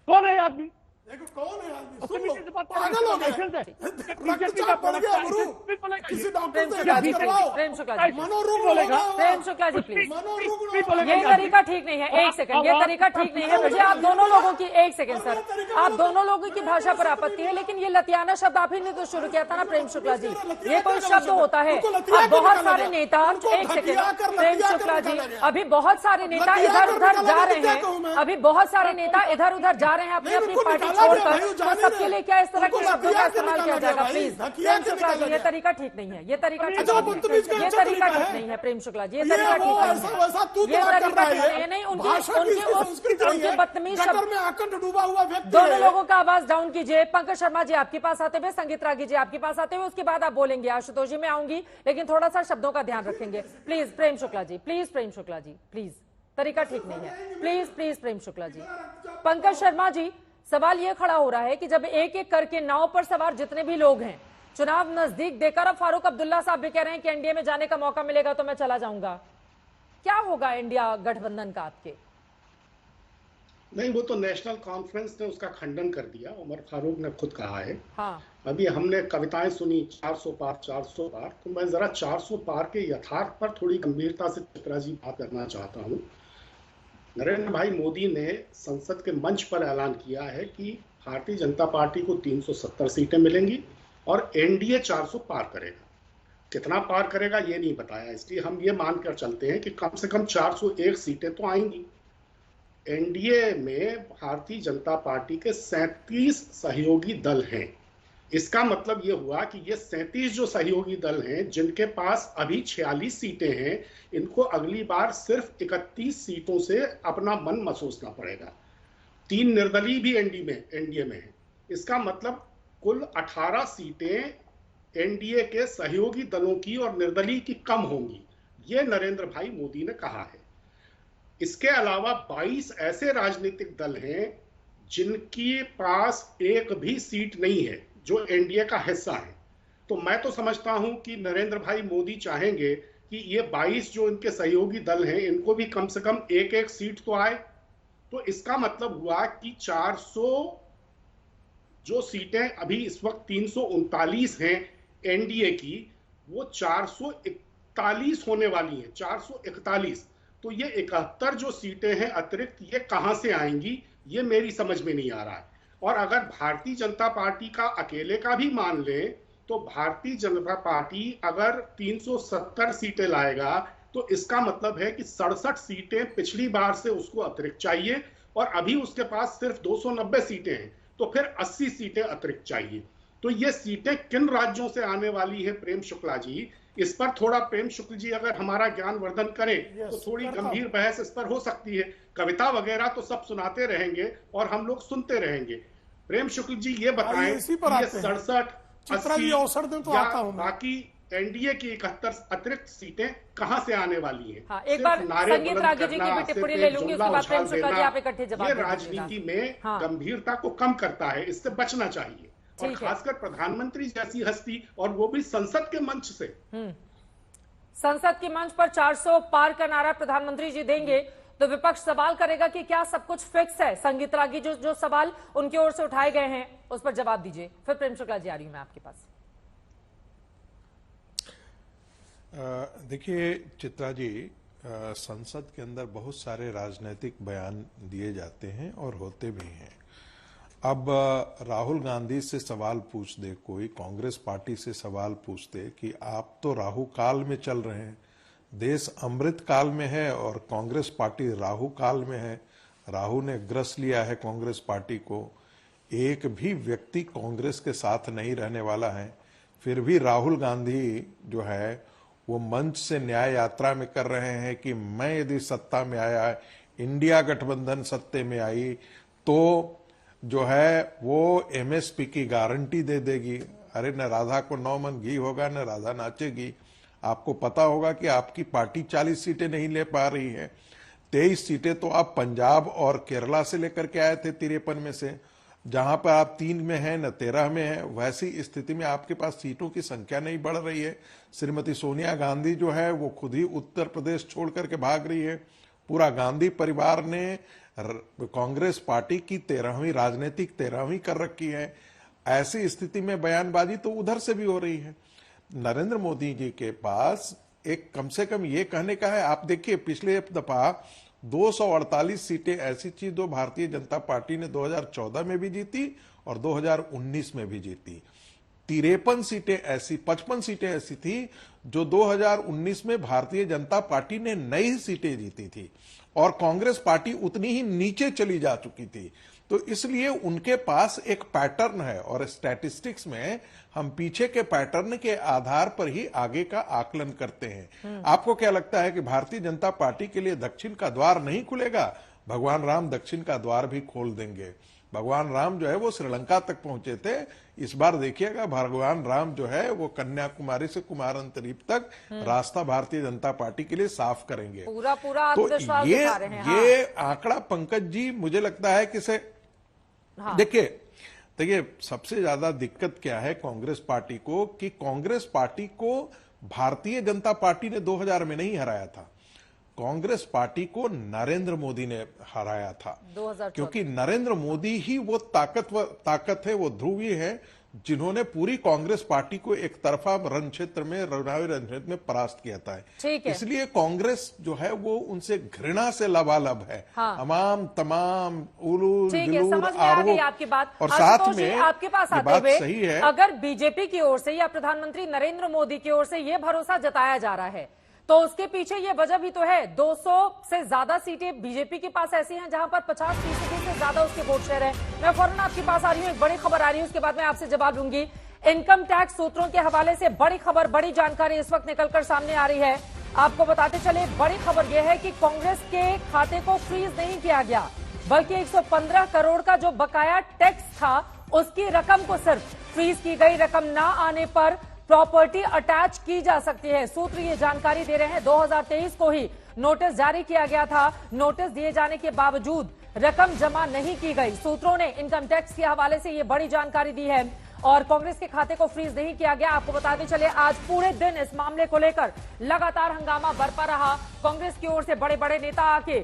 कौन है आदमी? कौन है आदमी? पागल हो गए, रक्तचाप बढ़ गया गुरु, किसी डॉक्टर से इलाज करवाओ। प्रेम शुक्ला जी, मनोरोग बोलेगा। प्रेम शुक्ला जी प्लीज, मनोरोग ये तरीका ठीक नहीं है। एक सेकंड, ये तरीका ठीक नहीं है। मुझे आप दोनों लोगों की, एक सेकंड सर, आप दोनों लोगों की भाषा पर आपत्ति है, लेकिन ये लतियाना शब्द आप ही ने तो शुरू किया था ना प्रेम शुक्ला जी, ये कोई शब्द होता है? अब बहुत सारे नेता, एक सेकंड प्रेम शुक्ला जी, अभी बहुत सारे नेता इधर उधर जा रहे हैं, अभी बहुत सारे नेता इधर उधर जा रहे हैं अपनी अपनी पार्टी छोड़कर, तो सबके लिए क्या इस तरह के शब्दों का इस्तेमाल किया जाएगा? प्लीज प्रेम शुक्ला जी, ये तरीका ठीक नहीं है, ये तरीका ठीक नहीं है प्रेम शुक्ला जी, ये तरीका ठीक नहीं है। नहीं, उनके बदतमीज शब्द में आकर डूबा हुआ व्यक्ति। दोनों लोगों का आवाज डाउन कीजिए। पंकज शर्मा जी आपके पास आते हुए, संगीत रागी जी आपके पास आते हुए, उसके बाद आप बोलेंगे। आशुतोष जी मैं आऊंगी, लेकिन थोड़ा सा शब्दों का ध्यान रखेंगे प्लीज। प्रेम शुक्ला जी प्लीज, तरीका ठीक नहीं है, प्लीज प्रेम शुक्ला जी। पंकज शर्मा जी, सवाल यह खड़ा हो रहा है कि जब एक एक करके नाव पर सवार जितने भी लोग हैं, चुनाव नजदीक देकर, अब फारूक अब्दुल्ला साहब भी कह रहे हैं कि एनडीए में जाने का मौका मिलेगा तो मैं चला जाऊंगा, क्या होगा इंडिया गठबंधन का आपके? नहीं, वो तो नेशनल कॉन्फ्रेंस ने उसका खंडन कर दिया, उमर फारूक ने खुद कहा है। हाँ। अभी हमने कविताएं सुनी 400 पार 400 पार, तो मैं जरा 400 पार के यथार्थ पर थोड़ी गंभीरता से चित्रा जी बात करना चाहता हूँ। नरेंद्र भाई मोदी ने संसद के मंच पर ऐलान किया है कि भारतीय जनता पार्टी को 370 सीटें मिलेंगी और एनडीए 400 पार करेगा। कितना पार करेगा ये नहीं बताया, इसलिए हम ये मानकर चलते हैं कि कम से कम 401 सीटें तो आएंगी। एनडीए में भारतीय जनता पार्टी के 37 सहयोगी दल हैं। इसका मतलब ये हुआ कि ये 37 जो सहयोगी दल हैं, जिनके पास अभी 46 सीटें हैं, इनको अगली बार सिर्फ 31 सीटों से अपना मन महसूसना पड़ेगा। 3 निर्दलीय भी एनडीए में है। इसका मतलब कुल 18 सीटें एनडीए के सहयोगी दलों की और निर्दलीय की कम होंगी, ये नरेंद्र भाई मोदी ने कहा है। इसके अलावा 22 ऐसे राजनीतिक दल हैं जिनके पास एक भी सीट नहीं है, जो एनडीए का हिस्सा है। तो मैं तो समझता हूं कि नरेंद्र भाई मोदी चाहेंगे कि ये 22 जो इनके सहयोगी दल हैं, इनको भी कम से कम एक सीट तो आए। तो इसका मतलब हुआ कि 400 जो सीटें अभी इस वक्त 339 हैं एनडीए की, वो 441 होने वाली हैं, 441। तो ये 71 जो सीटें हैं अतिरिक्त, ये कहां से आएंगी, ये मेरी समझ में नहीं आ रहा है। और अगर भारतीय जनता पार्टी का अकेले का भी मान लें, तो भारतीय जनता पार्टी अगर 370 सीटें लाएगा, तो इसका मतलब है कि 67 सीटें पिछली बार से उसको अतिरिक्त चाहिए, और अभी उसके पास सिर्फ 290 सीटें हैं, तो फिर 80 सीटें अतिरिक्त चाहिए। तो ये सीटें किन राज्यों से आने वाली है प्रेम शुक्ला जी, इस पर थोड़ा प्रेम शुक्ल जी अगर हमारा ज्ञान वर्धन करें तो थोड़ी गंभीर बहस इस पर हो सकती है। कविता वगैरह तो सब सुनाते रहेंगे और हम लोग सुनते रहेंगे। प्रेम शुक्ल जी ये बताएं, ये 67, 80 या बाकी एनडीए की 71 अतिरिक्त सीटें कहां से आने वाली हैं? हाँ, एक बार संगीत रागी जी की भी टिप्पणी ले लूंगी, उसके बाद प्रेम शुक्ला जी आप इकट्ठे जवाब दें। ये राजनीति में गंभीरता को कम करता है, इससे बचना चाहिए, और खासकर प्रधानमंत्री जैसी हस्ती, और वो भी संसद के मंच से। संसद के मंच पर 400 पार का नारा प्रधानमंत्री जी देंगे तो विपक्ष सवाल करेगा कि क्या सब कुछ फिक्स है? संगीत रागी जो सवाल उनकी ओर से उठाए गए हैं उस पर जवाब दीजिए, फिर प्रेम शुक्ला जी आ रही हूं मैं आपके पास। देखिए चित्रा जी, संसद के अंदर बहुत सारे राजनीतिक बयान दिए जाते हैं और होते भी हैं। अब राहुल गांधी से सवाल पूछ दे कोई, कांग्रेस पार्टी से सवाल पूछ दे कि आप तो राहु काल में चल रहे हैं, देश अमृत काल में है और कांग्रेस पार्टी राहु काल में है। राहु ने ग्रस लिया है कांग्रेस पार्टी को। एक भी व्यक्ति कांग्रेस के साथ नहीं रहने वाला है। फिर भी राहुल गांधी जो है वो मंच से न्याय यात्रा में कर रहे हैं कि मैं यदि सत्ता में आया, इंडिया गठबंधन सत्ते में आई तो जो है वो एमएसपी की गारंटी दे देगी। अरे न राधा को 9 मन घी होगा न राधा नाचेगी। आपको पता होगा कि आपकी पार्टी 40 सीटें नहीं ले पा रही है। 23 सीटें तो आप पंजाब और केरला से लेकर के आए थे 53 में से, जहां पर आप 3 में हैं न 13 में हैं। वैसी स्थिति में आपके पास सीटों की संख्या नहीं बढ़ रही है। श्रीमती सोनिया गांधी जो है वो खुद ही उत्तर प्रदेश छोड़ करके भाग रही है। पूरा गांधी परिवार ने कांग्रेस पार्टी की 13वीं राजनीतिक 13वीं कर रखी है। ऐसी स्थिति में बयानबाजी तो उधर से भी हो रही है। नरेंद्र मोदी जी के पास एक कम से कम ये कहने का है। आप देखिए पिछले दफा 248 सीटें ऐसी थी जो भारतीय जनता पार्टी ने 2014 में भी जीती और 2019 में भी जीती। 53 सीटें ऐसी 55 सीटें ऐसी थी जो 2019 में भारतीय जनता पार्टी ने नई सीटें जीती थी और कांग्रेस पार्टी उतनी ही नीचे चली जा चुकी थी। तो इसलिए उनके पास एक पैटर्न है और स्टैटिस्टिक्स में हम पीछे के पैटर्न के आधार पर ही आगे का आकलन करते हैं। आपको क्या लगता है कि भारतीय जनता पार्टी के लिए दक्षिण का द्वार नहीं खुलेगा? भगवान राम दक्षिण का द्वार भी खोल देंगे। भगवान राम जो है वो श्रीलंका तक पहुंचे थे। इस बार देखिएगा भगवान राम जो है वो कन्याकुमारी से कुमारंतरीप तक रास्ता भारतीय जनता पार्टी के लिए साफ करेंगे। पूरा तो ये आंकड़ा पंकज जी मुझे लगता है कि से देखिए सबसे ज्यादा दिक्कत क्या है कांग्रेस पार्टी को कि कांग्रेस पार्टी को भारतीय जनता पार्टी ने 2000 में नहीं हराया था। कांग्रेस पार्टी को नरेंद्र मोदी ने हराया था, क्योंकि नरेंद्र मोदी ही वो ताकत है, वो ध्रुवी है जिन्होंने पूरी कांग्रेस पार्टी को एक तरफा रण क्षेत्र में चुनावी रण क्षेत्र में परास्त किया था। इसलिए कांग्रेस जो है वो उनसे घृणा से लबालब है। तमाम उलूल आरोप आपकी बात और साथ में आपके पास आते हुए सही है। अगर बीजेपी की ओर से या प्रधानमंत्री नरेंद्र मोदी की ओर से ये भरोसा जताया जा रहा है तो उसके पीछे ये वजह भी तो है। 200 से ज्यादा सीटें बीजेपी के पास ऐसी हैं जहां पर 50% से ज्यादा उसके वोट शेयर है। मैं फौरन आपके पास आ रही हूं, एक बड़ी खबर आ रही है, उसके बाद मैं आपसे जवाब लूंगी। इनकम टैक्स सूत्रों के हवाले से बड़ी खबर, बड़ी जानकारी इस वक्त निकलकर सामने आ रही है। आपको बताते चले बड़ी खबर यह है कि कांग्रेस के खाते को फ्रीज नहीं किया गया, बल्कि 115 करोड़ का जो बकाया टैक्स था उसकी रकम को सिर्फ फ्रीज की गई। रकम ना आने पर प्रॉपर्टी अटैच की जा सकती है। सूत्र ये जानकारी दे रहे हैं 2023 को ही नोटिस जारी किया गया था। नोटिस दिए जाने के बावजूद रकम जमा नहीं की गई। सूत्रों ने इनकम टैक्स के हवाले से ये बड़ी जानकारी दी है और कांग्रेस के खाते को फ्रीज नहीं किया गया। आपको बताते चले आज पूरे दिन इस मामले को लेकर लगातार हंगामा बरपा रहा। कांग्रेस की ओर से बड़े बड़े नेता आके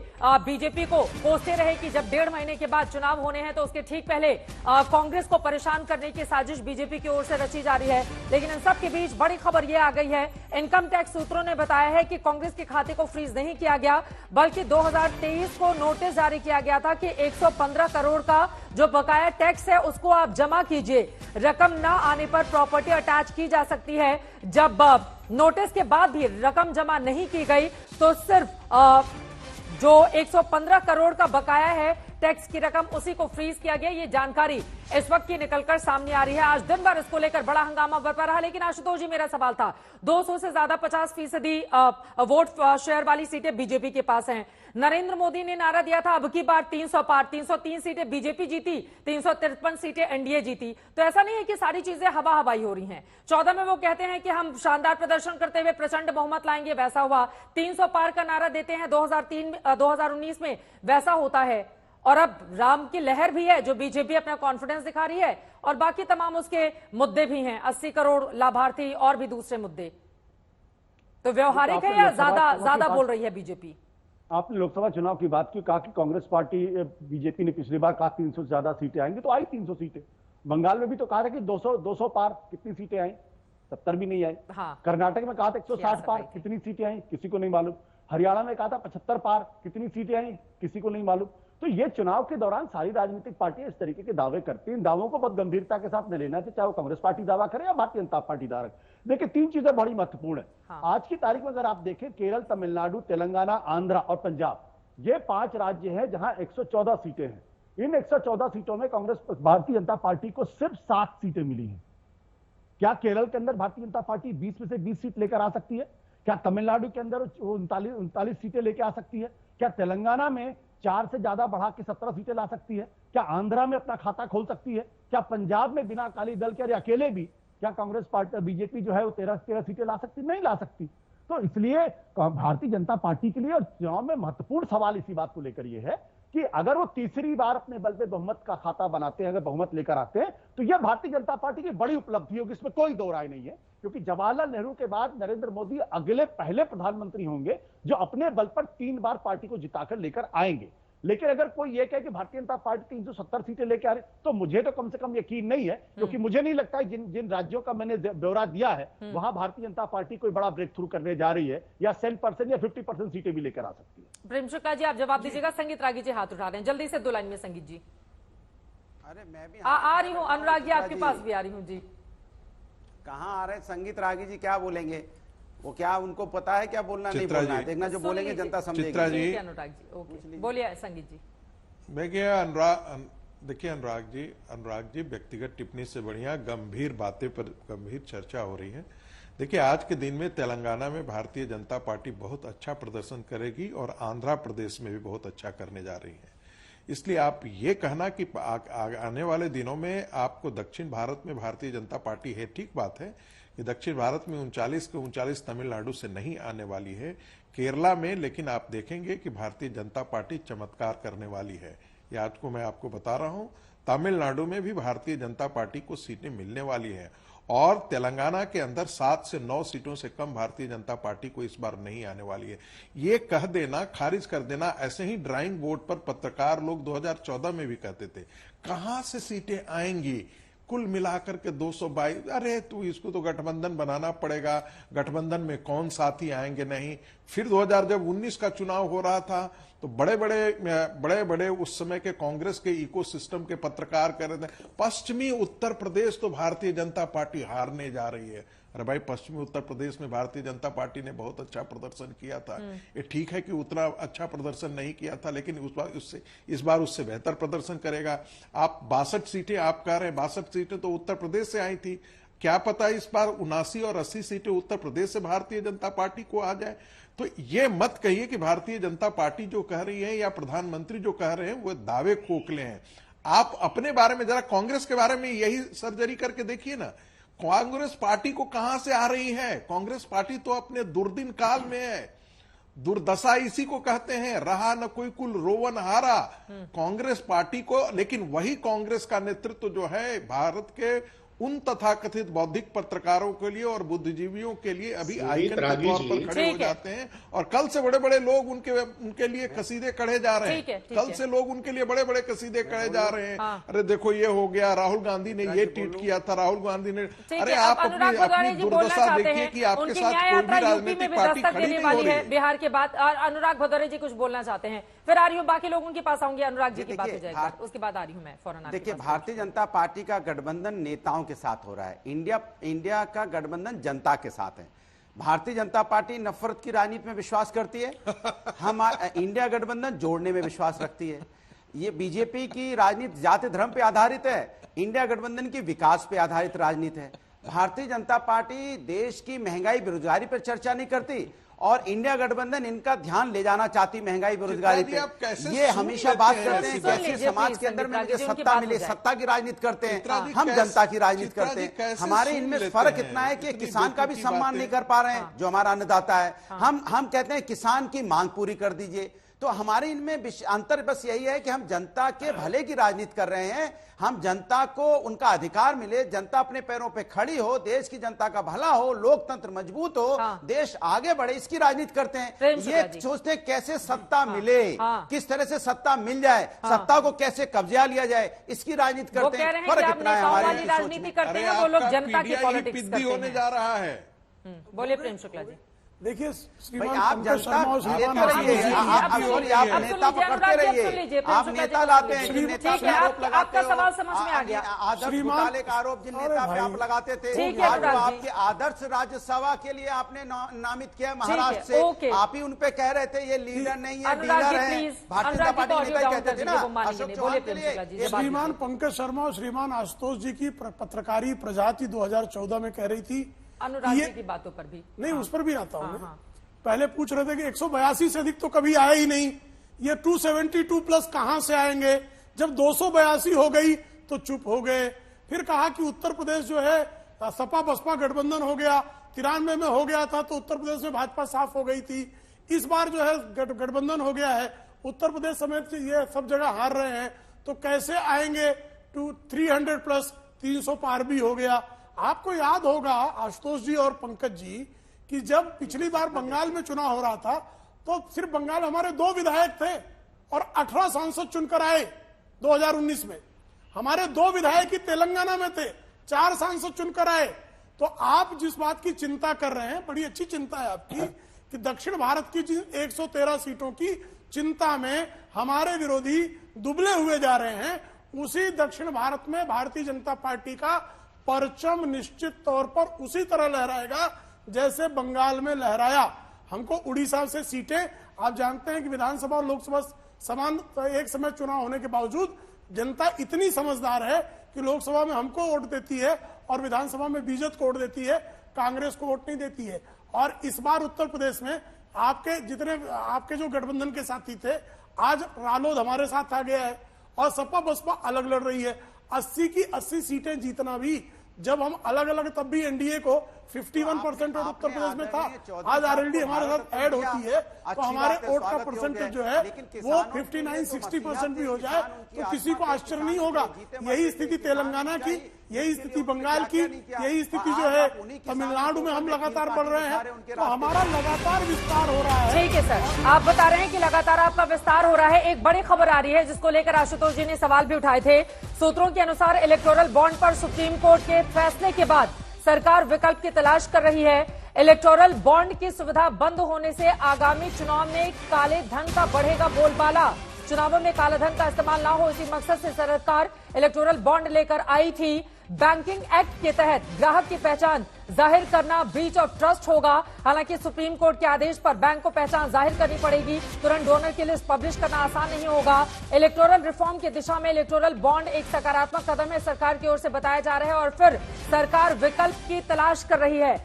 बीजेपी को कोसते रहे कि जब 1.5 महीने के बाद चुनाव होने हैं तो उसके ठीक पहले कांग्रेस को परेशान करने की साजिश बीजेपी की ओर से रची जा रही है। लेकिन इन सब के बीच बड़ी खबर यह आ गई है, इनकम टैक्स सूत्रों ने बताया है कि कांग्रेस के खाते को फ्रीज नहीं किया गया, बल्कि 2023 को नोटिस जारी किया गया था कि 115 करोड़ का जो बकाया टैक्स है उसको आप जमा कीजिए। रकम ना आने पर प्रॉपर्टी अटैच की जा सकती है। जब नोटिस के बाद भी रकम जमा नहीं की गई तो सिर्फ जो 115 करोड़ का बकाया है टैक्स की रकम उसी को फ्रीज किया गया। ये जानकारी इस वक्त की निकलकर सामने आ रही है। आज दिन भर इसको लेकर बड़ा हंगामा बरपा रहा। लेकिन आशुतोष जी, मेरा सवाल था 200 से ज्यादा 50% वोट शेयर वाली सीटें बीजेपी के पास हैं। नरेंद्र मोदी ने नारा दिया था अब की बार 300 पार, 303 सीटें बीजेपी जीती, 353 सीटें एनडीए जीती। तो ऐसा नहीं है कि सारी चीजें हवा हवाई हो रही हैं। 14 में वो कहते हैं कि हम शानदार प्रदर्शन करते हुए प्रचंड बहुमत लाएंगे, वैसा हुआ। 300 पार का नारा देते हैं 2019 में, वैसा होता है। और अब राम की लहर भी है जो बीजेपी अपना कॉन्फिडेंस दिखा रही है और बाकी तमाम उसके मुद्दे भी हैं, 80 करोड़ लाभार्थी और भी दूसरे मुद्दे। तो व्यवहारिक है या ज्यादा बोल रही है बीजेपी? आपने लोकसभा चुनाव की बात की, कहा कि कांग्रेस पार्टी बीजेपी ने पिछली बार कहा 300 से ज्यादा सीटें आएंगी, तो आई 300 सीटें। बंगाल में भी तो कहा था कि 200 पार, कितनी सीटें आई? 70 भी नहीं आई। कर्नाटक में कहा था 160 पार, कितनी सीटें आई? किसी को नहीं मालूम। हरियाणा में कहा था 75 पार, कितनी सीटें आई? किसी को नहीं मालूम। तो ये चुनाव के दौरान सारी राजनीतिक पार्टियां इस तरीके के दावे करती हैं। इन दावों को बहुत गंभीरता के साथ न लेना चाहिए, चाहे वो कांग्रेस पार्टी दावा करे या भारतीय जनता पार्टी दावा करे। देखिए 3 चीजें बड़ी महत्वपूर्ण है। आज की तारीख में अगर आप देखें, केरल, तमिलनाडु, तेलंगाना, आंध्रा और पंजाब, ये 5 राज्य हैं जहां 114 सीटें हैं। इन 114 सीटों में कांग्रेस भारतीय जनता पार्टी को सिर्फ 7 सीटें मिली हैं। क्या केरल के अंदर भारतीय जनता पार्टी 20 में से 20 सीट लेकर आ सकती है? क्या तमिलनाडु के अंदर 39 सीटें लेकर आ सकती है? क्या तेलंगाना में 4 से ज्यादा बढ़ा के 17 सीटें ला सकती है? क्या आंध्रा में अपना खाता खोल सकती है? क्या पंजाब में बिना अकाली दल के अकेले भी क्या कांग्रेस पार्टी, बीजेपी जो है वो 13 सीटें ला सकती? नहीं ला सकती। तो इसलिए भारतीय जनता पार्टी के लिए और चुनाव में महत्वपूर्ण सवाल इसी बात को लेकर यह है कि अगर वो तीसरी बार अपने बल पे बहुमत का खाता बनाते हैं, अगर बहुमत लेकर आते हैं, तो यह भारतीय जनता पार्टी की बड़ी उपलब्धि होगी, इसमें कोई दो राय नहीं है। क्योंकि जवाहरलाल नेहरू के बाद नरेंद्र मोदी अगले पहले प्रधानमंत्री होंगे जो अपने बल पर 3 बार पार्टी को जिताकर लेकर आएंगे। लेकिन अगर कोई ये कहे कि भारतीय जनता पार्टी 370 सीटें लेकर आ रही, तो मुझे तो कम से कम यकीन नहीं है, क्योंकि मुझे नहीं लगता है जिन राज्यों का मैंने ब्यौरा दिया है वहां भारतीय जनता पार्टी कोई बड़ा ब्रेक थ्रू करने जा रही है या 10% या 50% सीटें भी लेकर आ सकती है। प्रेम शुक्ला जी, आप जवाब दीजिएगा। संगीत रागी जी हाथ उठा रहे हैं, जल्दी से 2 लाइन में। संगीत जी अरे मैं भी आ रही हूँ, अनुराग जी आपके पास भी आ रही हूँ जी। कहाँ आ रहे? संगीत रागी जी क्या बोलेंगे? वो क्या उनको पता है क्या बोलना नहीं बोलना है? देखना, जो बोलेंगे जनता समझेगी। चित्रा जी, अनुराग जी ओके बोलिए। संगीत जी देखिए अनुराग जी व्यक्तिगत टिप्पणी से बढ़िया गंभीर बातें पर गंभीर चर्चा हो रही है। देखिए आज के दिन में तेलंगाना में भारतीय जनता पार्टी बहुत अच्छा प्रदर्शन करेगी और आंध्र प्रदेश में भी बहुत अच्छा करने जा रही है। इसलिए आप ये कहना कि आने वाले दिनों में आपको दक्षिण भारत में भारतीय जनता पार्टी है, ठीक बात है कि दक्षिण भारत में 39 के 39 तमिलनाडु से नहीं आने वाली है, केरला में, लेकिन आप देखेंगे कि भारतीय जनता पार्टी चमत्कार करने वाली है। ये आज को मैं आपको बता रहा हूं, तमिलनाडु में भी भारतीय जनता पार्टी को सीटें मिलने वाली है और तेलंगाना के अंदर 7 से 9 सीटों से कम भारतीय जनता पार्टी को इस बार नहीं आने वाली है। ये कह देना, खारिज कर देना, ऐसे ही ड्राइंग बोर्ड पर पत्रकार लोग 2014 में भी कहते थे कहां से सीटें आएंगी, कुल मिलाकर के 222। अरे तू इसको तो गठबंधन बनाना पड़ेगा, गठबंधन में कौन साथी आएंगे नहीं। फिर 2019 का चुनाव हो रहा था तो बड़े बड़े उस समय के कांग्रेस के इकोसिस्टम के पत्रकार कह रहे थे पश्चिमी उत्तर प्रदेश तो भारतीय जनता पार्टी हारने जा रही है। अरे भाई, पश्चिमी उत्तर प्रदेश में भारतीय जनता पार्टी ने बहुत अच्छा प्रदर्शन किया था। ये ठीक है कि उतना अच्छा प्रदर्शन नहीं किया था, लेकिन इस बार उससे बेहतर प्रदर्शन करेगा। आप 62 सीटें आप कह रहे हैं, 62 सीटें तो उत्तर प्रदेश से आई थी। क्या पता इस बार 79 और 80 सीटें उत्तर प्रदेश से भारतीय जनता पार्टी को आ जाए। तो ये मत कहिए कि भारतीय जनता पार्टी जो कह रही है या प्रधानमंत्री जो कह रहे हैं वो दावे खोखले हैं। आप अपने बारे में, जरा कांग्रेस के बारे में यही सर्जरी करके देखिए ना, कांग्रेस पार्टी को कहां से आ रही है। कांग्रेस पार्टी तो अपने दुर्दिन काल में है, दुर्दशा इसी को कहते हैं, रहा न कोई कुल रोवन हारा कांग्रेस पार्टी को। लेकिन वही कांग्रेस का नेतृत्व जो है भारत के उन तथाकथित बौद्धिक पत्रकारों के लिए और बुद्धिजीवियों के लिए अभी आइकन के तौर पर खड़े हो जाते हैं और कल से बड़े बड़े लोग उनके लिए कसीदे कढ़े जा रहे हैं। कल से लोग उनके लिए बड़े बड़े कसीदे कढ़े जा रहे हैं। अरे देखो ये हो गया, राहुल गांधी ने ये ट्वीट किया था, राहुल गांधी ने। अरे आप अपनी दुर्दशा देखिए कि आपके साथ कोई भी राजनीतिक पार्टी खड़ी नहीं हो रही है। बिहार के बाद अनुराग भदौरे जी कुछ बोलना चाहते हैं, फिर आ रही हूँ बाकी लोगों के पास आऊंगी। अनुराग जी की बात हो जाएगी, उसके बाद आ रही हूँ मैं फौरन। देखिए भारतीय जनता पार्टी का गठबंधन नेताओं के साथ हो रहा है, इंडिया का गठबंधन जनता के साथ है। भारतीय जनता पार्टी नफरत की राजनीति में विश्वास करती है, हम इंडिया गठबंधन जोड़ने में विश्वास रखती है। ये बीजेपी की राजनीति जाति धर्म पे आधारित है, इंडिया गठबंधन की विकास पे आधारित राजनीति है। भारतीय जनता पार्टी देश की महंगाई बेरोजगारी पर चर्चा नहीं करती और इंडिया गठबंधन इनका ध्यान ले जाना चाहती महंगाई बेरोजगारी पे। ये हमेशा बात करते हैं कैसे समाज के अंदर में मुझे सत्ता मिले, सत्ता की राजनीति करते हैं, हम जनता की राजनीति करते हैं। हमारे इनमें फर्क इतना है कि किसान का भी सम्मान नहीं कर पा रहे हैं जो हमारा अन्नदाता है। हम कहते हैं किसान की मांग पूरी कर दीजिए। तो हमारे इनमें अंतर बस यही है कि हम जनता के भले की राजनीति कर रहे हैं, हम जनता को उनका अधिकार मिले, जनता अपने पैरों पे खड़ी हो, देश की जनता का भला हो, लोकतंत्र मजबूत हो, देश आगे बढ़े, इसकी राजनीति करते हैं। ये सोचते हैं कैसे सत्ता मिले, किस तरह से सत्ता मिल जाए, सत्ता को कैसे कब्जा लिया जाए, इसकी राजनीति करते हैं। फर्क इतना है हमारी राजनीति करते हैं वो लोग, जनता की पॉलिटिक्स करते हैं। होने जा रहा है। बोलिए प्रेम शुक्ला जी। देखिए भाई आप जनता नेता रहिए, आप नेता पकड़ते रहिए, आप नेता लाते हैं जिन नेता पे आरोप लगाते हो। आपका सवाल समझ में आ गया। आदर्श घोटाले का आरोप जिन नेता पे आप लगाते थे, आज वो आपके आदर्श राज्यसभा के लिए आपने नामित किया महाराष्ट्र से, आप ही उन पे कह रहे थे ये लीडर नहीं है, डीलर है, भारतीय जनता पार्टी नेता कहते थे ना अशोक चौहान के लिए। श्रीमान पंकज शर्मा और श्रीमान आशुतोष जी की पत्रकारी प्रजाति 2014 में कह रही थी, अनुराग जी की बातों पर भी नहीं, उस पर भी आता हूं। पहले पूछ रहे थे कि 182 से अधिक तो कभी आया ही नहीं, ये 272 प्लस कहां से आएंगे। जब 282 हो गई तो चुप हो गए। फिर कहा कि उत्तर प्रदेश जो है सपा बसपा गठबंधन हो गया, 93 में हो गया था तो उत्तर प्रदेश में भाजपा साफ हो गई थी। इस बार जो है गठबंधन हो गया है, उत्तर प्रदेश समेत ये सब जगह हार रहे हैं, तो कैसे आएंगे 300 प्लस, 300 पार भी हो गया। आपको याद होगा आशुतोष जी और पंकज जी कि जब पिछली बार बंगाल में चुनाव हो रहा था तो सिर्फ बंगाल हमारे 2 विधायक थे और 18 सांसद चुनकर आए। 2019 में हमारे 2 विधायक ही तेलंगाना में थे, 4 सांसद चुनकर आए। तो आप जिस बात की चिंता कर रहे हैं, बड़ी अच्छी चिंता है आपकी कि दक्षिण भारत की जिन 113 सीटों की चिंता में हमारे विरोधी दुबले हुए जा रहे हैं, उसी दक्षिण भारत में भारतीय जनता पार्टी का परचम निश्चित तौर पर उसी तरह लहराएगा जैसे बंगाल में लहराया। हमको उड़ीसा से सीटें, आप जानते हैं कि विधानसभा और लोकसभा समान एक समय चुनाव होने के बावजूद जनता इतनी समझदार है कि लोकसभा में हमको वोट देती है और विधानसभा में बीजेपी को वोट देती है, कांग्रेस को वोट नहीं देती है। और इस बार उत्तर प्रदेश में आपके जो गठबंधन के साथी थे, आज रालोद हमारे साथ आ गया है और सपा बसपा अलग लड़ रही है। 80 की 80 सीटें जीतना भी, जब हम अलग अलग तब भी एनडीए को 51% वोट उत्तर प्रदेश में था, आज आरएलडी हमारे साथ ऐड होती है तो हमारे वोट का परसेंटेज जो है वो 59-60% भी हो जाए तो किसी को आश्चर्य नहीं होगा। यही स्थिति तेलंगाना की, यही स्थिति बंगाल की, यही स्थिति जो है तमिलनाडु में हम लगातार बढ़ रहे हैं, तो हमारा लगातार विस्तार हो रहा है। ठीक है सर, आप बता रहे हैं कि लगातार आपका विस्तार हो रहा है। एक बड़ी खबर आ रही है जिसको लेकर आशुतोष जी ने सवाल भी उठाए थे। सूत्रों के अनुसार इलेक्टोरल बॉन्ड पर सुप्रीम कोर्ट के फैसले के बाद सरकार विकल्प की तलाश कर रही है। इलेक्टोरल बॉन्ड की सुविधा बंद होने से आगामी चुनाव में काले धन का बढ़ेगा बोलबाला। चुनावों में काला धन का इस्तेमाल ना हो, इसी मकसद से सरकार इलेक्टोरल बॉन्ड लेकर आई थी। बैंकिंग एक्ट के तहत ग्राहक की पहचान जाहिर करना ब्रीच ऑफ ट्रस्ट होगा। हालांकि सुप्रीम कोर्ट के आदेश पर बैंक को पहचान जाहिर करनी पड़ेगी, तुरंत डोनर की लिस्ट पब्लिश करना आसान नहीं होगा। इलेक्टोरल रिफॉर्म की दिशा में इलेक्टोरल बॉन्ड एक सकारात्मक कदम है, सरकार की ओर से बताया जा रहा है और फिर सरकार विकल्प की तलाश कर रही है।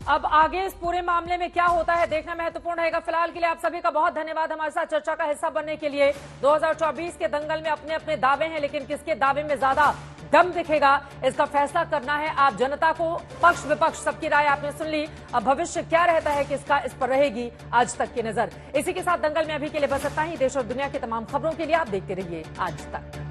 अब आगे इस पूरे मामले में क्या होता है देखना महत्वपूर्ण रहेगा। फिलहाल के लिए आप सभी का बहुत धन्यवाद हमारे साथ चर्चा का हिस्सा बनने के लिए। 2024 के दंगल में अपने अपने दावे हैं, लेकिन किसके दावे में ज्यादा दम दिखेगा इसका फैसला करना है आप जनता को। पक्ष विपक्ष सबकी राय आपने सुन ली, अब भविष्य क्या रहता है किसका, इस पर रहेगी आज तक की नजर। इसी के साथ दंगल में अभी के लिए बस इतना ही। देश और दुनिया की तमाम खबरों के लिए आप देखते रहिए आज तक।